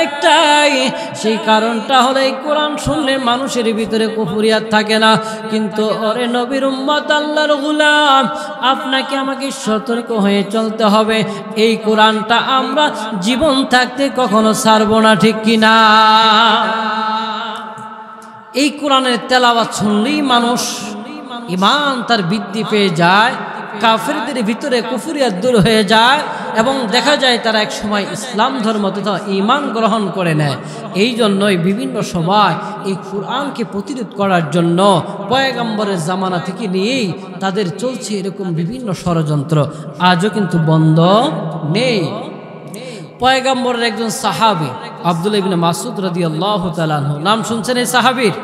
একটাই, সেই কারণটা হলো এই কোরআন শুনলে মানুষের ভিতরে কুফরিয়াত থাকে না। কিন্তু ওরে নবীর উম্মত, আল্লাহর গোলাম, আপনাকে আমাকে সতর্ক হয়ে চলতে হবে। এই কোরআনটা আমরা জীবন থাকতে কখনো ছাড়ব না। ঠিক কিনা? এই কোরআনের তেলাওয়াত শুনলেই মানুষ ঈমান তার বৃদ্ধি পেয়ে যায়, কাফেরদের ভিতরে কুফরিয়াত দূর হয়ে যায়, এবং দেখা যায় তারা এক সময় ইসলাম ধর্ম তথা ঈমান গ্রহণ করে নেয়। এই জন্যই বিভিন্ন সময় এই কোরআনকে প্রতিরোধ করার জন্য পয়গম্বরের জামানা থেকে নিয়েই তাদের চলছে এরকম বিভিন্ন ষড়যন্ত্র, আজও কিন্তু বন্ধ নেই। পয়গম্বরের একজন সাহাবী আব্দুল্লাহ ইবনে মাসউদ রাদিয়াল্লাহু তাআলা আনহু, নাম শুনছেন এই সাহাবীর?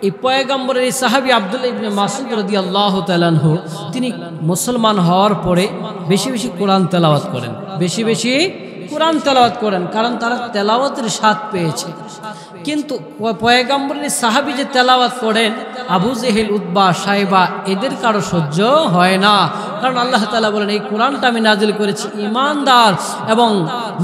এই পয়গম্বরের এই সাহাবী আব্দুল্লাহ ইবনে মাসউদ রাদিয়াল্লাহু তাআলা আনহু, তিনি মুসলমান হওয়ার পরে বেশি বেশি কোরআন তেলাওয়াত করেন, বেশি বেশি কোরআন তেলাওয়াত করেন, কারণ তারা তেলাওয়াতের স্বাদ পেয়েছে। কিন্তু পয়গম্বরের সাহাবী যে তেলাওয়াত করেন, আবু জেহেল, উতবা, সাইবা এদের কারো সহ্য হয় না। কারণ আল্লাহ তাআলা বলেন, এই কোরআনটা আমি নাজিল করেছি ঈমানদার এবং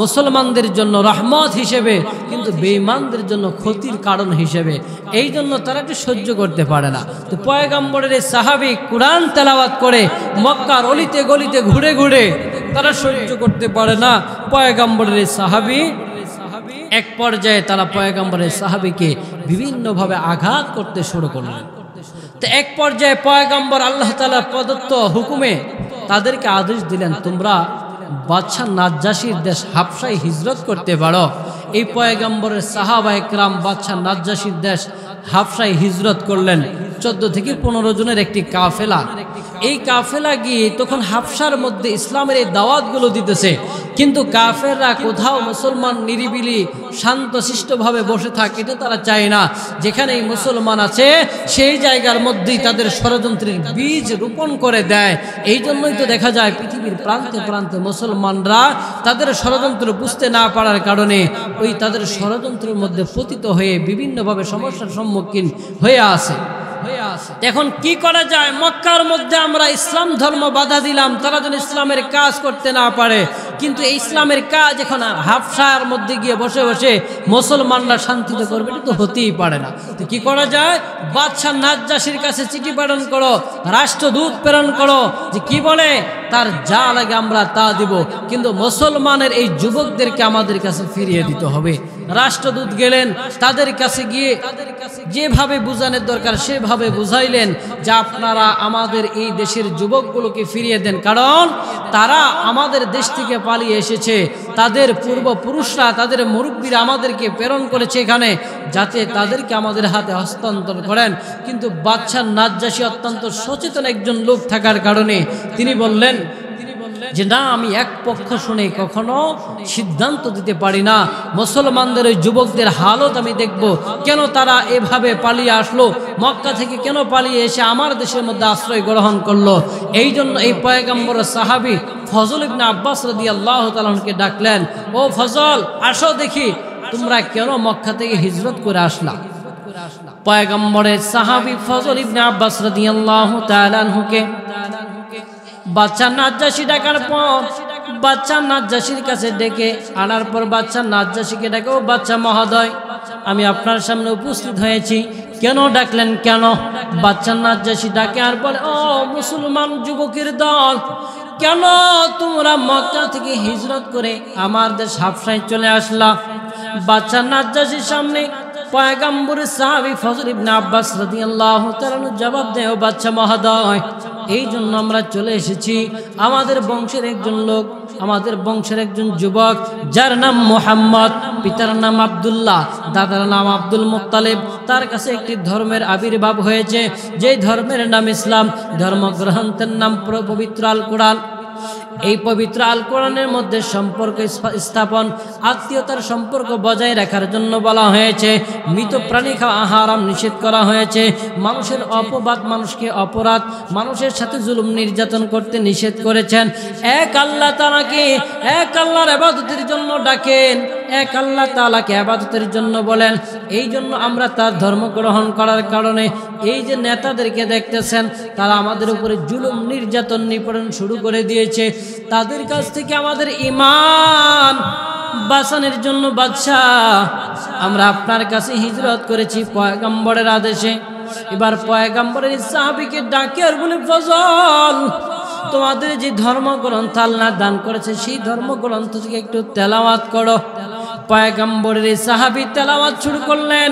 মুসলমানদের জন্য রহমত হিসেবে, কিন্তু বেঈমানদের জন্য ক্ষতির কারণ হিসেবে। এই জন্য তারা একটু সহ্য করতে পারে না। তো পয়গম্বরের এই সাহাবী কোরআন তেলাওয়াত করে মক্কার অলিতে গলিতে ঘুরে ঘুরে তারা সহ্য করতে পারে না। পয়গম্বরের এই সাহাবী এক পর্যায়ে তারা পয়গম্বরের সাহাবীকে বিভিন্নভাবে আঘাত করতে শুরু করলেন। তো এক পর্যায়ে পয়গম্বর আল্লাহ তাআলার প্রদত্ত হুকুমে তাদেরকে আদেশ দিলেন, তোমরা বাদশা নাজ্জাশীর দেশ হাবশায় হিজরত করতে পারো। এই পয়গম্বরের সাহাবায়ে কেরাম বাদশা নাজ্জাশীর দেশ হাবশায় হিজরত করলেন। 14 থেকে 15 জনের একটি কাফেলা এই কাফেলা গিয়ে তখন হাফসার মধ্যে ইসলামের এই দাওয়াতগুলো দিতেছে, কিন্তু কাফেররা কোথাও মুসলমান নিরিবিলি শান্তশিষ্টভাবে বসে থাকে এটা তারা চায় না। যেখানে এই মুসলমান আছে সেই জায়গার মধ্যেই তাদের ষড়যন্ত্রের বীজ রোপণ করে দেয়। এই জন্যই তো দেখা যায় পৃথিবীর প্রান্তে প্রান্তে মুসলমানরা তাদের ষড়যন্ত্র বুঝতে না পারার কারণে ওই তাদের ষড়যন্ত্রের মধ্যে পতিত হয়ে বিভিন্নভাবে সমস্যার সম্মুখীন হয়ে আসে। এখন কি করা যায়? মক্কার মধ্যে আমরা ইসলাম ধর্ম বাধা দিলাম, তারা যেন ইসলামের কাজ করতে না পারে, কিন্তু এই ইসলামের কাজ এখন হাফসার মধ্যে গিয়ে বসে বসে মুসলমানরা শান্তিতে করবে, এটা তো হতেই পারে না। তো কি করা যায়? বাদশাহ নাজ্জাশীর কাছে চিঠি প্রেরণ করো, রাষ্ট্রদূত প্রেরণ করো, যে কি বলে তার যা লাগে আমরা তা দিব, কিন্তু মুসলমানের এই যুবকদেরকে আমাদের কাছে ফিরিয়ে দিতে হবে। রাষ্ট্রদূত গেলেন, তাদের কাছে গিয়ে যেভাবে বুঝানোর দরকার সেভাবে বুঝাইলেন যে আপনারা আমাদের এই দেশের যুবকগুলোকে ফিরিয়ে দেন, কারণ তারা আমাদের দেশ থেকে পালিয়ে এসেছে, তাদের পূর্বপুরুষরা তাদের মুরব্বীরা আমাদেরকে প্রেরণ করেছে এখানে, যাতে তাদেরকে আমাদের হাতে হস্তান্তর করেন। কিন্তু বাদশাহ নাজ্জাশী অত্যন্ত সচেতন একজন লোক থাকার কারণে তিনি বললেন যে না, আমি এক পক্ষ শুনে কখনো সিদ্ধান্ত দিতে পারি না। মুসলমানদের ওই যুবকদের হালত আমি দেখব, কেন তারা এভাবে পালিয়ে আসলো, মক্কা থেকে কেন পালিয়ে এসে আমার দেশের মধ্যে আশ্রয় গ্রহণ করলো। এই জন্য এই পয়গম্বরের সাহাবী ফজল ইবনে আব্বাস রাদিয়াল্লাহু তাআলা আনহুকে ডাকলেন, ও ফজল, আসো দেখি তোমরা কেন মক্কা থেকে হিজরত করে আসলা। পয়গম্বরের সাহাবী ফজল ইবনে আব্বাস রাদিয়াল্লাহু তাআলা আনহুকে বাদশা নাজ্জাশী ডাকার পর বাদশা নাজ্জাশীর কাছে ডেকে আনার পর বাদশা নাজ্জাশীকে ডাকে, ও বাদশা মহোদয়, আমি আপনার সামনে উপস্থিত হয়েছি, কেন ডাকলেন কেন? বাদশা নাজ্জাশী ডাকে আর বলে, ও মুসলমান যুবকের দল, কেন তোমরা মক্কা থেকে হিজরত করে আমার দেশ হাবশায় চলে আসলা? বাদশা নাজ্জাশীর সামনে পয়গম্বরের সাহাবী ফজল ইবনে আব্বাস রাদিয়াল্লাহু তাআলা জবাব দেয়, ও বাদশা মহোদয়, এই জন্য আমরা চলে এসেছি, আমাদের বংশের একজন লোক, আমাদের বংশের একজন যুবক যার নাম মুহাম্মদ, পিতার নাম আব্দুল্লাহ, দাদার নাম আব্দুল মুত্তালিব, তার কাছে একটি ধর্মের আবির্ভাব হয়েছে, যেই ধর্মের নাম ইসলাম, ধর্মগ্রন্থের নাম পবিত্র আল কোরআন। এই পবিত্র আল কোরআনের মধ্যে সম্পর্ক স্থাপন, আত্মীয়তার সম্পর্ক বজায় রাখার জন্য বলা হয়েছে, মৃত প্রাণী খাওয়া হারাম নিষেধ করা হয়েছে, মানুষের অপবাদ, মানুষকে অপরাধ, মানুষের সাথে জুলুম নির্যাতন করতে নিষেধ করেছেন। এক আল্লাহ তাআলাকে, এক আল্লাহর ইবাদতের জন্য ডাকেন, এক আল্লাহ তাআলাকে ইবাদতের জন্য বলেন। এই জন্য আমরা তার ধর্ম গ্রহণ করার কারণে এই যে নেতাদেরকে দেখতেছেন, তারা আমাদের উপরে জুলুম নির্যাতন নিপীড়ন শুরু করে দিয়েছে, তাদের কাছ থেকে আমাদের ঈমান বাঁচানোর জন্য বাদশাহ আমরা আপনার কাছে হিজরত করেছি পয়গম্বরের আদেশে। এবার পয়গম্বরের সাহাবীকে ডাকে আর বলে, ফজল, তোমাদের যে ধর্মগ্রন্থ আল্লাহ দান করেছে সেই ধর্মগ্রন্থ থেকে একটু তেলাওয়াত করো। পয়গম্বরের সাহাবী তেলাওয়াত শুরু করলেন।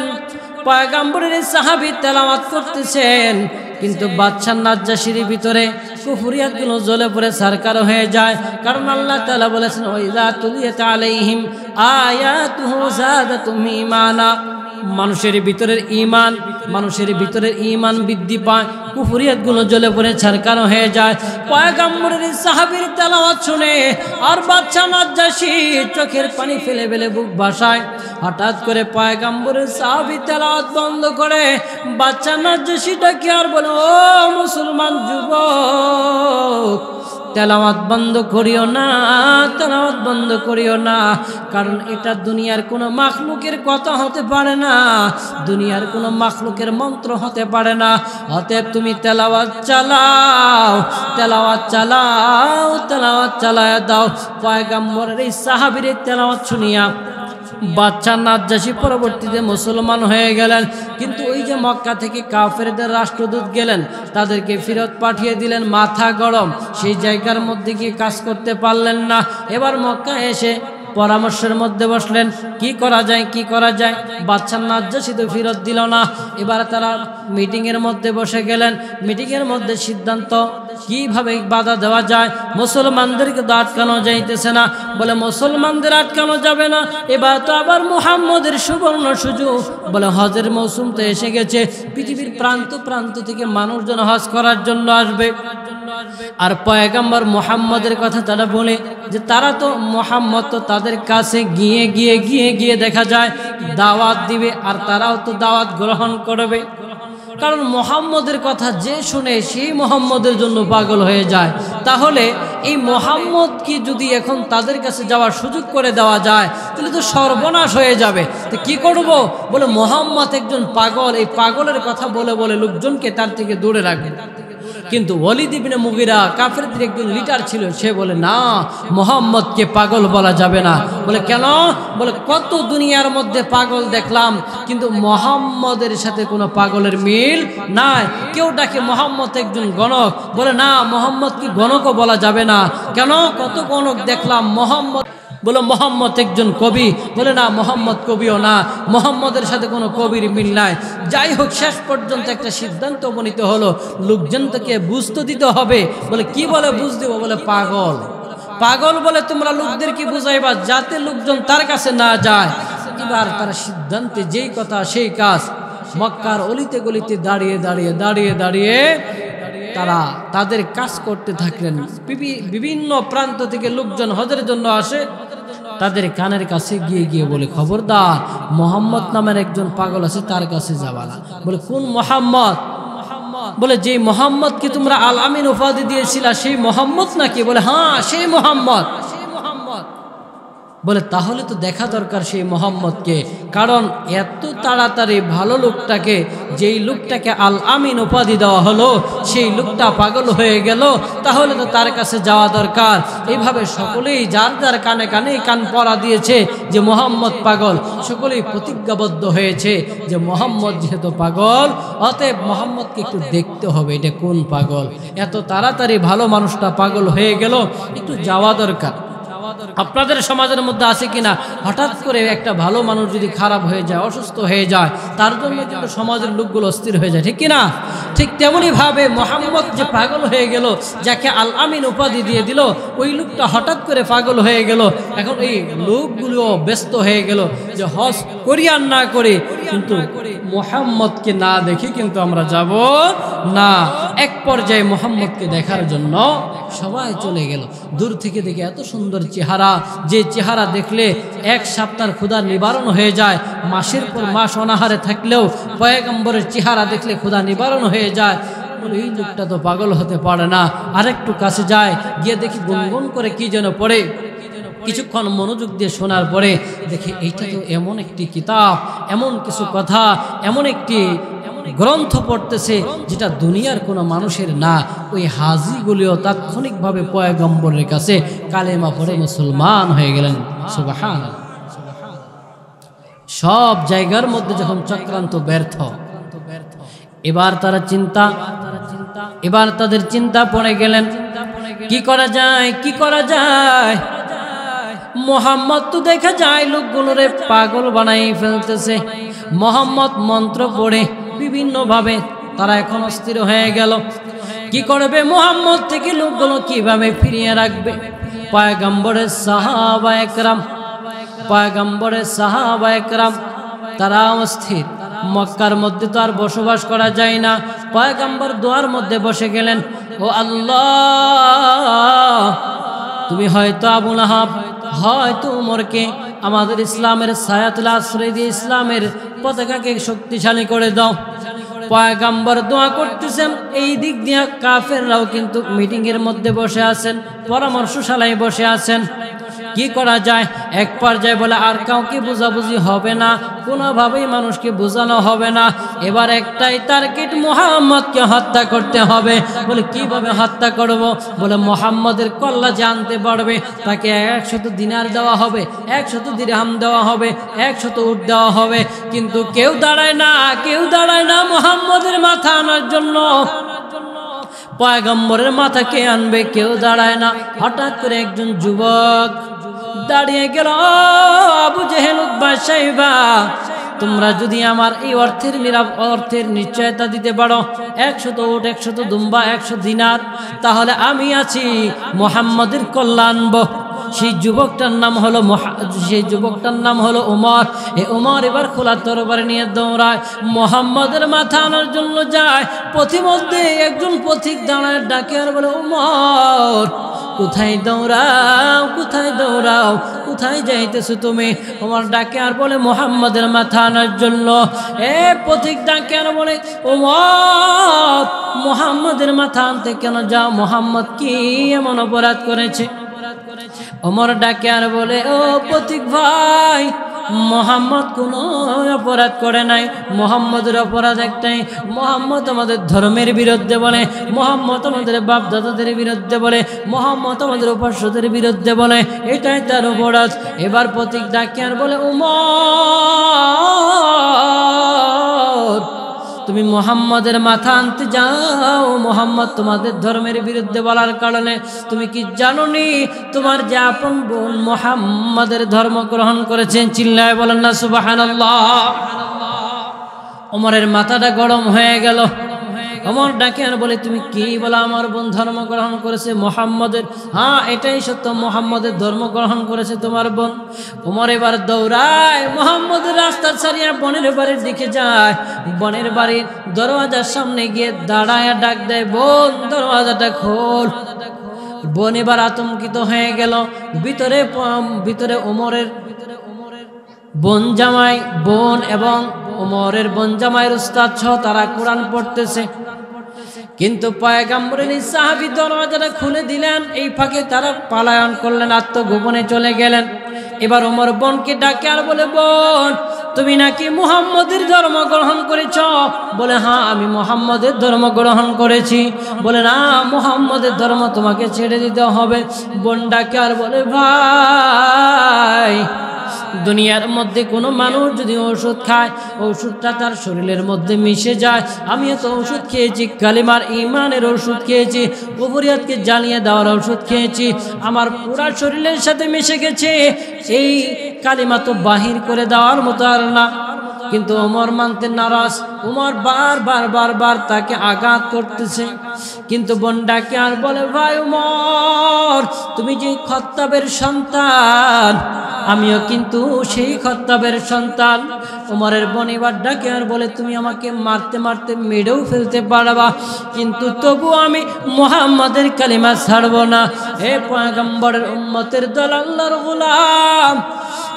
পয়গম্বরের সাহাবী তেলাওয়াত করতেছেন, কিন্তু বাদশা নাজ্জাশীর ভিতরে কুফরিয়াতগুলো জ্বলে পড়ে সারকার হয়ে যায়, কারণ আল্লাহ তাআলা বলেছেন, ওয়াইযা তুলিয়াত আলাইহিম আয়াতুহু যাদাতুহুম ঈমানা। মানুষের ভিতরের ঈমান বৃদ্ধি পায়, কুফরিয়াতগুলো জ্বলে পড়ে ছারকার হয়ে যায়। পয়গম্বরের সাহাবীর তেলাওয়াত শুনে আর বাদশা নাজ্জাশী চোখের পানি ফেলে ফেলে বুক ভাসায়। হঠাৎ করে পয়গম্বরের সাহাবী তেলাওয়াত বন্ধ করে বাদশা নাজ্জাশী ডাকে আর বলে, ও মুসলমান যুবক, তেলাওয়াত বন্ধ করিও না, তেলাওয়াত বন্ধ করিও না, কারণ এটা দুনিয়ার কোনো মাখলুকের কথা হতে পারে না, দুনিয়ার কোনো মাখলুকের মন্ত্র হতে পারে না। অতএব তুমি তেলাওয়াত চালাও, তেলাওয়াত চালাও, তেলাওয়াত চালায়া দাও। পয়গম্বরের এই সাহাবীর তেলাওয়াত শুনিয়া বাদশা নাজ্জাশী পরবর্তীতে মুসলমান হয়ে গেলেন। কিন্তু ওই যে মক্কা থেকে কাফেরদের রাষ্ট্রদূত গেলেন, তাদেরকে ফেরত পাঠিয়ে দিলেন, মাথা গরম, সেই জায়গার মধ্যে গিয়ে কাজ করতে পারলেন না। এবার মক্কা এসে পরামর্শের মধ্যে বসলেন, কি করা যায়, কি করা যায়। বাদশা নাজ্জাশী তো ফেরত দিল না। এবার তারা মিটিংয়ের মধ্যে বসে গেলেন। মিটিংয়ের মধ্যে সিদ্ধান্ত, কিভাবে বাধা দেওয়া যায়, মুসলমানদেরকে তো আটকানো যাইতেছে না। বলে মুসলমানদের আটকানো যাবে না, এবার তো আবার মুহাম্মদের সুবর্ণ সুযোগ। বলে হজের মৌসুম তো এসে গেছে, পৃথিবীর প্রান্ত প্রান্ত থেকে মানুষজন হজ করার জন্য আসবে। আর পয়গম্বর মুহাম্মদের কথা তারা বলে যে তারা তো মুহাম্মদ তো তাদের কাছে গিয়ে গিয়ে গিয়ে গিয়ে দেখা যায় দাওয়াত দিবে আর তারাও তো দাওয়াত গ্রহণ করবে। কারণ মুহাম্মদের কথা যে শুনে সেই মুহাম্মদের জন্য পাগল হয়ে যায়। তাহলে এই মুহাম্মদ কি যদি এখন তাদের কাছে যাওয়ার সুযোগ করে দেওয়া যায় তাহলে তো সর্বনাশ হয়ে যাবে। তো কি করব? বলে মুহাম্মদ একজন পাগল, এই পাগলের কথা বলে বলে লোকজনকে তার থেকে দূরে রাখবে। কিন্তু ওয়ালিদ ইবনে মুগিরা কাফেরদের একজন লিডার ছিল, সে বলে না, মুহাম্মদকে পাগল বলা যাবে না। বলে কেন? বলে কত দুনিয়ার মধ্যে পাগল দেখলাম কিন্তু মুহাম্মদের সাথে কোনো পাগলের মিল নাই। কেউ ডাকে মুহাম্মদ একজন গণক, বলে না, মুহাম্মদকে গণকও বলা যাবে না। কেন? কত গণক দেখলাম। মুহাম্মদ বলে মুহাম্মদ একজন কবি, বলে না, মুহাম্মদ কবিও না, মুহাম্মদের সাথে কোনো কবির মিল নাই। যাই হোক, শেষ পর্যন্ত একটা সিদ্ধান্ত উপনীত হলো, লোকজনকে বুঝতে দিতে হবে। বলে কি বলে বুঝ দেব? বলে পাগল। পাগল বলে তোমরা লোকদেরকে বুঝাইবা যাতে লোকজন তার কাছে না যায়। এবার তারা সিদ্ধান্তে যেই কথা সেই কাজ। মক্কার অলিতে গলিতে দাঁড়িয়ে দাঁড়িয়ে দাঁড়িয়ে দাঁড়িয়ে তারা তাদের কাজ করতে থাকলেন। বিভিন্ন প্রান্ত থেকে লোকজন হজের জন্য আসে, তাদের কানের কাছে গিয়ে গিয়ে বলে খবরদার, মুহাম্মদ নামের একজন পাগল আছে, তার কাছে যাবা না। বলে কোন মুহাম্মদ? বলে যে মুহাম্মদকে তোমরা আল আমিন উপাধি দিয়েছিলা সেই মুহাম্মদ নাকি? বলে হ্যাঁ, সেই মুহাম্মদ। বলে তাহলে তো দেখা দরকার সেই মুহাম্মদকে, কারণ এত তাড়াতাড়ি ভালো লোকটাকে, যেই লোকটাকে আল আমিন উপাধি দেওয়া হলো, সেই লোকটা পাগল হয়ে গেল, তাহলে তো তার কাছে যাওয়া দরকার। এইভাবে সকলেই যার যার কানে কানে কান পরা দিয়েছে যে মুহাম্মদ পাগল। সকলেই প্রতিজ্ঞাবদ্ধ হয়েছে যে মুহাম্মদ যেহেতু পাগল, অতএব মুহাম্মদকে একটু দেখতে হবে, এটা কোন পাগল। এত তাড়াতাড়ি ভালো মানুষটা পাগল হয়ে গেল, একটু যাওয়া দরকার। আপনাদের সমাজের মধ্যে আছে কিনা, হঠাৎ করে একটা ভালো মানুষ যদি খারাপ হয়ে যায়, অসুস্থ হয়ে যায়, তার জন্য কিন্তু সমাজের লোকগুলো অস্থির হয়ে যায়, ঠিক কিনা? ঠিক তেমনি ভাবে মুহাম্মদ যে পাগল হয়ে গেল, যাকে আল আমিন উপাধি দিয়ে দিল, ওই লোকটা হঠাৎ করে পাগল হয়ে গেল। এখন এই লোকগুলো ব্যস্ত হয়ে গেল যে হজ করি আর না করে, কিন্তু মুহাম্মদকে না দেখে কিন্তু আমরা যাব না। এক পর্যায়ে মুহাম্মদকে দেখার জন্য সবাই চলে গেল। দূর থেকে দেখে এত সুন্দর চেহারা, যে চেহারা দেখলে এক সপ্তাহের ক্ষুধা নিবারণ হয়ে যায়। মাসের পর মাস অনাহারে থাকলেও পয়গম্বরের চেহারা দেখলে ক্ষুধা নিবারণ হয়ে যায়। এই লোকটা তো পাগল হতে পারে না। আরেকটু কাছে যায়, গিয়ে দেখি গুনগুন করে কি যেন পড়ে। কিছুক্ষণ মনোযোগ দিয়ে শোনার পরে দেখে এইটা তো এমন একটি কিতাব, এমন কিছু কথা, এমন একটি গ্রন্থ পড়তেছে যেটা দুনিয়ার কোনো মানুষের না। ওই হাজিগুলিও তাৎক্ষণিকভাবে পয়গম্বরের কাছে কালেমা পড়ে মুসলমান হয়ে গেলেন। সুবহানাল্লাহ। সব জায়গার মধ্যে যখন চক্রান্ত ব্যর্থ, এবার তাদের চিন্তা পড়ে গেলেন, কি করা যায়, কি করা যায়। মুহাম্মদ তো দেখা যায় লোকগুলোরে পাগল বানাই ফেলতেছে। মুহাম্মদ মন্ত্র পড়ে বিভিন্নভাবে তারা এখন অস্থির হয়ে গেল। কি করবে মুহাম্মদ থেকে লোকগুলো কিভাবে ফিরিয়ে রাখবে? পয়গম্বরের সাহাবা একরাম তারা অস্থির। মক্কার মধ্যে তো আর বসবাস করা যায় না। পয়গম্বর দোয়ার মধ্যে বসে গেলেন, ও আল্লাহ, তুমি হয়তো আবু লাহাব, হয়তো উমরকে আমাদের ইসলামের ছায়াতলে আশ্রয় দিয়ে ইসলামের পতাকাকে শক্তিশালী করে দাও। পয়গম্বর দোয়া করতেছেন, এই দিক দিয়ে কাফেররাও কিন্তু মিটিং এর মধ্যে বসে আছেন, পরামর্শশালায় বসে আছেন। কি করা যায়? এক পর্যায়ে বলে আর কাউকে বোঝাবুঝি হবে না, কোনোভাবেই মানুষকে বোঝানো হবে না। এবার একটাই টার্গেট, মুহাম্মদকে হত্যা করতে হবে। বলে কিভাবে হত্যা করব? বলে মুহাম্মদের কল্লা জানতে পারবে তাকে 100 দিনার দেওয়া হবে, 100 দিরহাম দেওয়া হবে, 100 উট দেওয়া হবে। কিন্তু কেউ দাঁড়ায় না মুহাম্মদের মাথা আনার জন্য। পয়গম্বরের মাথা কে আনবে? কেউ দাঁড়ায় না। হঠাৎ করে একজন যুবক দাঁড়িয়ে গেল, আবু জেহেল, উতবা, শাইবা, তোমরা যদি আমার এই অর্থের নিশ্চয়তা দিতে পারো, 100 উট, 100 দুম্বা, 100 দিনার, তাহলে আমি আছি মুহাম্মদের কল্যাণ আনবো। সেই যুবকটার নাম হলো উমর। এই উমর এবার খোলা তরবারি নিয়ে দৌড়ায়, মুহাম্মাদের মাথা আনার জন্য যায়। পথিমধ্যে একজন পথিক দাঁড়ায়, ডাকে আর বলে, উমর কোথায় দৌড়াও, কোথায় দৌড়াও, কোথায় যাইতেছো তুমি? উমর ডাকে আর বলে, মুহাম্মাদের মাথা আনার জন্য। পথিক ডাকে আর বলে, উমর মুহাম্মাদের মাথা আনতে কেন যাও? মুহাম্মদ কি এমন অপরাধ করেছে? ওমর ডাকে আর বলে, ও পথিক ভাই, মুহাম্মদ কোনো অপরাধ করে নাই। মুহাম্মদের অপরাধ একটাই, মুহাম্মদ আমাদের ধর্মের বিরুদ্ধে বলে, মুহাম্মদ আমাদের বাপ দাদাদের বিরুদ্ধে বলে, মুহাম্মদ আমাদের উপাস্যদের বিরুদ্ধে বলে, এটাই তার অপরাধ। এবার পথিক ডাকে আর বলে, উমর তুমি মুহাম্মাদের মাথা আনতে যাও, মুহাম্মদ তোমাদের ধর্মের বিরুদ্ধে বলার কারণে তুমি কি জানোনি তোমার যে আপন বোন মুহাম্মাদের ধর্ম গ্রহণ করেছেন? চিল্লায় বলেন না সুবহানাল্লাহ। ওমরের মাথাটা গরম হয়ে গেল। ওমর ডাকে আর বলে, তুমি কি বলো? আমার বোন ধর্ম গ্রহণ করেছে মুহাম্মাদের? হ্যাঁ, এটাই সত্য, মুহাম্মাদের ধর্ম গ্রহণ করেছে তোমার বোন। ওমর এবার দৌড়ায়, মুহাম্মাদের রাস্তা ছাড়িয়ে বোনের বাড়ির দিকে যায়। বোনের বাড়ির দরওয়াজার সামনে গিয়ে দাঁড়ায়, ডাক দেয়, বোন দরওয়াজাটা খোল। বোন এবার আতঙ্কিত হয়ে গেল। ভিতরে ওমরের বোন এবং ওমরের বোন জামাইয়ের উস্তাদ সহ তারা কোরআন পড়তেছে। কিন্তু পয়গম্বরের সাহাবী দরওয়াজাটা খুলে দিলেন, এই ফাঁকে তারা পলায়ন করলেন, আত্মগোপনে চলে গেলেন। এবার ওমর বোনকে ডাকে আর বলে, বোন তুমি নাকি মুহাম্মাদের ধর্ম গ্রহণ করেছ? বলে, হ্যাঁ আমি মুহাম্মাদের ধর্ম গ্রহণ করেছি। বলে, না, মুহাম্মাদের ধর্ম তোমাকে ছেড়ে দিতে হবে। বোন ডাকে আর বলে, ভাই দুনিয়ার মধ্যে কোনো মানুষ যদি ওষুধ খায়, ওষুধটা তার শরীরের মধ্যে মিশে যায়। আমিও তো ওষুধ খেয়েছি, কালিমার ঈমানের ওষুধ খেয়েছি, কুফরিয়াতকে জ্বালিয়ে দেওয়ার ওষুধ খেয়েছি, আমার পুরা শরীরের সাথে মিশে গেছে। এই কালিমা তো বাহির করে দেওয়ার মতো আর না। কিন্তু ওমর মানতে নারাজ। ওমর বারবার তাকে আঘাত করতেছে। কিন্তু বোন ডাকে আর বলে, ভাই ওমর তুমি যে খত্তাবের সন্তান, আমিও কিন্তু সেই খত্তাবের সন্তান। ওমরের বোন এবার ডাকে আর বলে, তুমি আমাকে মারতে মারতে মেরেও ফেলতে পারবা, কিন্তু তবু আমি মুহাম্মাদের কালিমা ছাড়ব না। হে পয়গম্বরের উম্মতের দল, আল্লাহর গোলাম।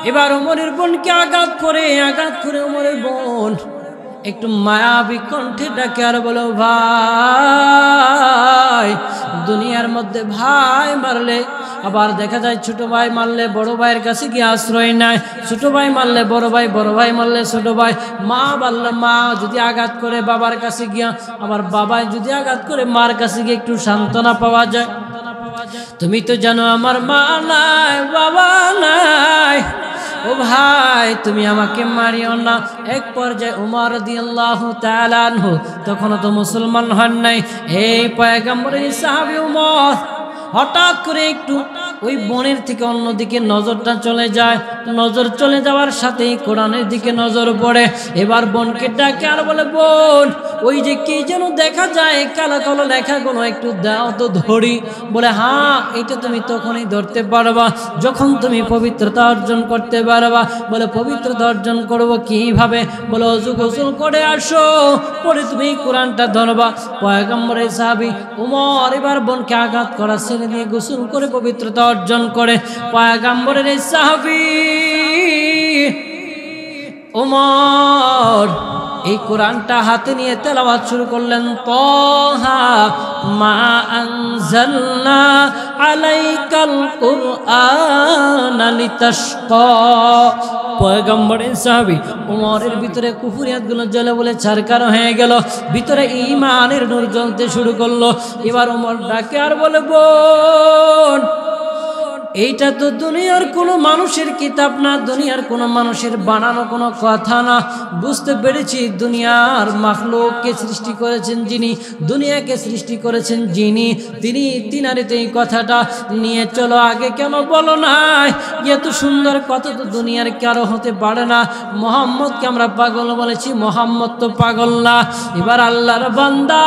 এবার ওমরের বোনকে আঘাত করে ওমরের বোন একটু মায়াবী কণ্ঠে ডাকে আর বলো, ভাই দুনিয়ার মধ্যে ভাই মারলে আবার দেখা যায় ছোট ভাই মারলে বড় ভাইয়ের কাছে গিয়ে আশ্রয় নেয়, ছোট ভাই মারলে বড় ভাই, বড় ভাই মারলে ছোট ভাই, মা মারলে মা যদি আঘাত করে বাবার কাছে গিয়া, আবার বাবাই যদি আঘাত করে মার কাছে গিয়ে একটু সান্ত্বনা পাওয়া যায়। তুমি তো জানো আমার মা নাই, বাবা নাই, ও ভাই তুমি আমাকে মারিও না। এক পর্যায়ে উমর রাদিয়াল্লাহু তাআলা আনহু তখনও তো মুসলমান হন নাই। এই পয়গম্বরের সাহাবী উমর হঠাৎ করে একটু ওই বোনের থেকে অন্যদিকে নজরটা চলে যায়। নজর চলে যাওয়ার সাথেই কোরআনের দিকে নজর পড়ে। এবার বোনকে ডাকে আর বলে, বোন ওই যে কি যেন দেখা যায় কালো কালো লেখাগুলো, একটু দাও তো ধরি। বলে, হ্যাঁ এটা তুমি তখনই ধরতে পারবা যখন তুমি পবিত্রতা অর্জন করতে পারবা। বলে, পবিত্রতা অর্জন করবো কিভাবে? বলে, ওযু গোসল করে আসো, পরে তুমি কোরআনটা ধরবা। পয়গম্বরের সাহাবী উমর এবার বোনকে আঘাত করা ছেড়ে দিয়ে গোসল করে পবিত্রতা অর্জন করে। পয়গম্বরের সাহাবী উমর এই কোরআনটা হাতে নিয়ে তেলাওয়াত শুরু করলেন। তাহা মা আনজালনা আলাইকাল কুরআনা লিতাশকা। পয়গম্বরের সাহাবী উমরের ভিতরে কুফরিয়াতগুলো জ্বলে বলে ছারকার হয়ে গেল, ভিতরে ঈমানের নূর জ্বলতে শুরু করলো। এবার উমর ডাকে আর বলে, বোন এইটা তো দুনিয়ার কোনো মানুষের কিতাব না, দুনিয়ার কোনো মানুষের বানানো কোনো কথা না। বুঝতে পেরেছি দুনিয়ার মাখলুককে সৃষ্টি করেছেন যিনি, দুনিয়াকে সৃষ্টি করেছেন যিনি, তিনারে তো এই কথাটা নিয়ে চলো। আগে কেন বলো নাই? এত সুন্দর কথা তো দুনিয়ার কারো হতে পারে না। মুহাম্মদকে আমরা পাগল বলেছি, মুহাম্মদ তো পাগল না। এবার আল্লাহর বান্দা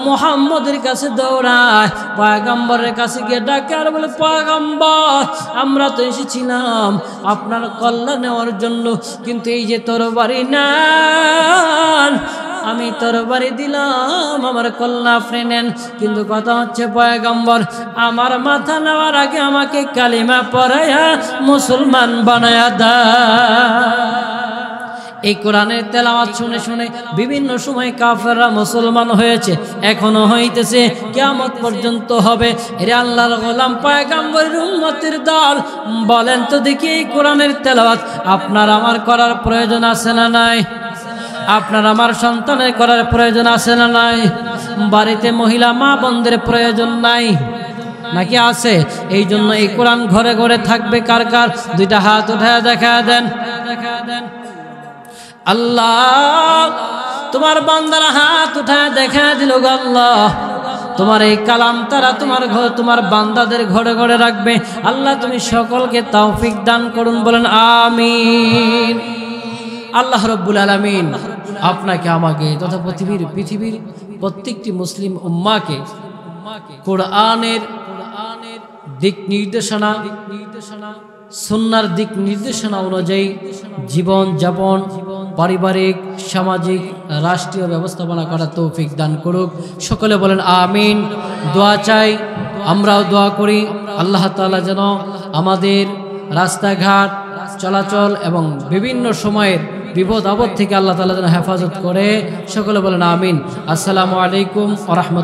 মুহাম্মদের কাছে দৌড়ায়, পয়গম্বরের কাছে গিয়ে ডাকে আর বলে, পয়গম্বর আমরা তো এসেছিলাম আপনার কল্যাণ নেওয়ার জন্য, কিন্তু এই যে তরবারি নেন, আমি তরবারি দিলাম, আমার কল্যাণ আপনি নেন। কিন্তু কথা হচ্ছে পয়গম্বর আমার মাথা নেওয়ার আগে আমাকে কালিমা পড়ায়া মুসলমান বানায়া দেয়। এই কোরআনের তেলাওয়াত শুনে শুনে বিভিন্ন সময় কাফেররা মুসলমান হয়েছে, এখনো হইতেছে, কিয়ামত পর্যন্ত হবে। এরে আল্লাহর গোলাম পয়গম্বরের উম্মতের দল, বলেন তো দেখি এই কোরআনের তেলাওয়াত আপনার আমার করার প্রয়োজন আছে না নাই? আপনার আমার সন্তানের করার প্রয়োজন আছে না নাই? বাড়িতে মহিলা মা বোনদের প্রয়োজন নাই নাকি আছে? এই জন্য এই কোরআন ঘরে ঘরে থাকবে কার কার? দুইটা হাত উঠায় দেখা দেন। আল্লাহ তোমার বান্দারা হাত উঠায় দেখা দিল গো আল্লাহ, তোমার এই কালাম তারা তোমার বান্দাদের ঘরে ঘরে রাখবে। আল্লাহ তুমি সকলকে তৌফিক দান করুন, বলেন আমিন। আল্লাহ রাব্বুল আলামিন আপনাকে আমাকে তথা পৃথিবীর প্রত্যেকটি মুসলিম উম্মাকে কোরআনের দিক নির্দেশনা, সুন্নাহর দিক নির্দেশনা অনুযায়ী জীবন যাপন, পারিবারিক, সামাজিক, রাষ্ট্রীয় ব্যবস্থাপনা করার তৌফিক দান করুক। সকলে বলেন আমিন। দোয়া চাই, আমরাও দোয়া করি আল্লাহ তাআলা যেন আমাদের রাস্তাঘাট চলাচল এবং বিভিন্ন সময়ের বিপদ আপদ থেকে আল্লাহ তাআলা যেন হেফাজত করে। সকলে বলেন আমিন। আসসালামু আলাইকুম ওয়া রাহমাতুল্লাহ।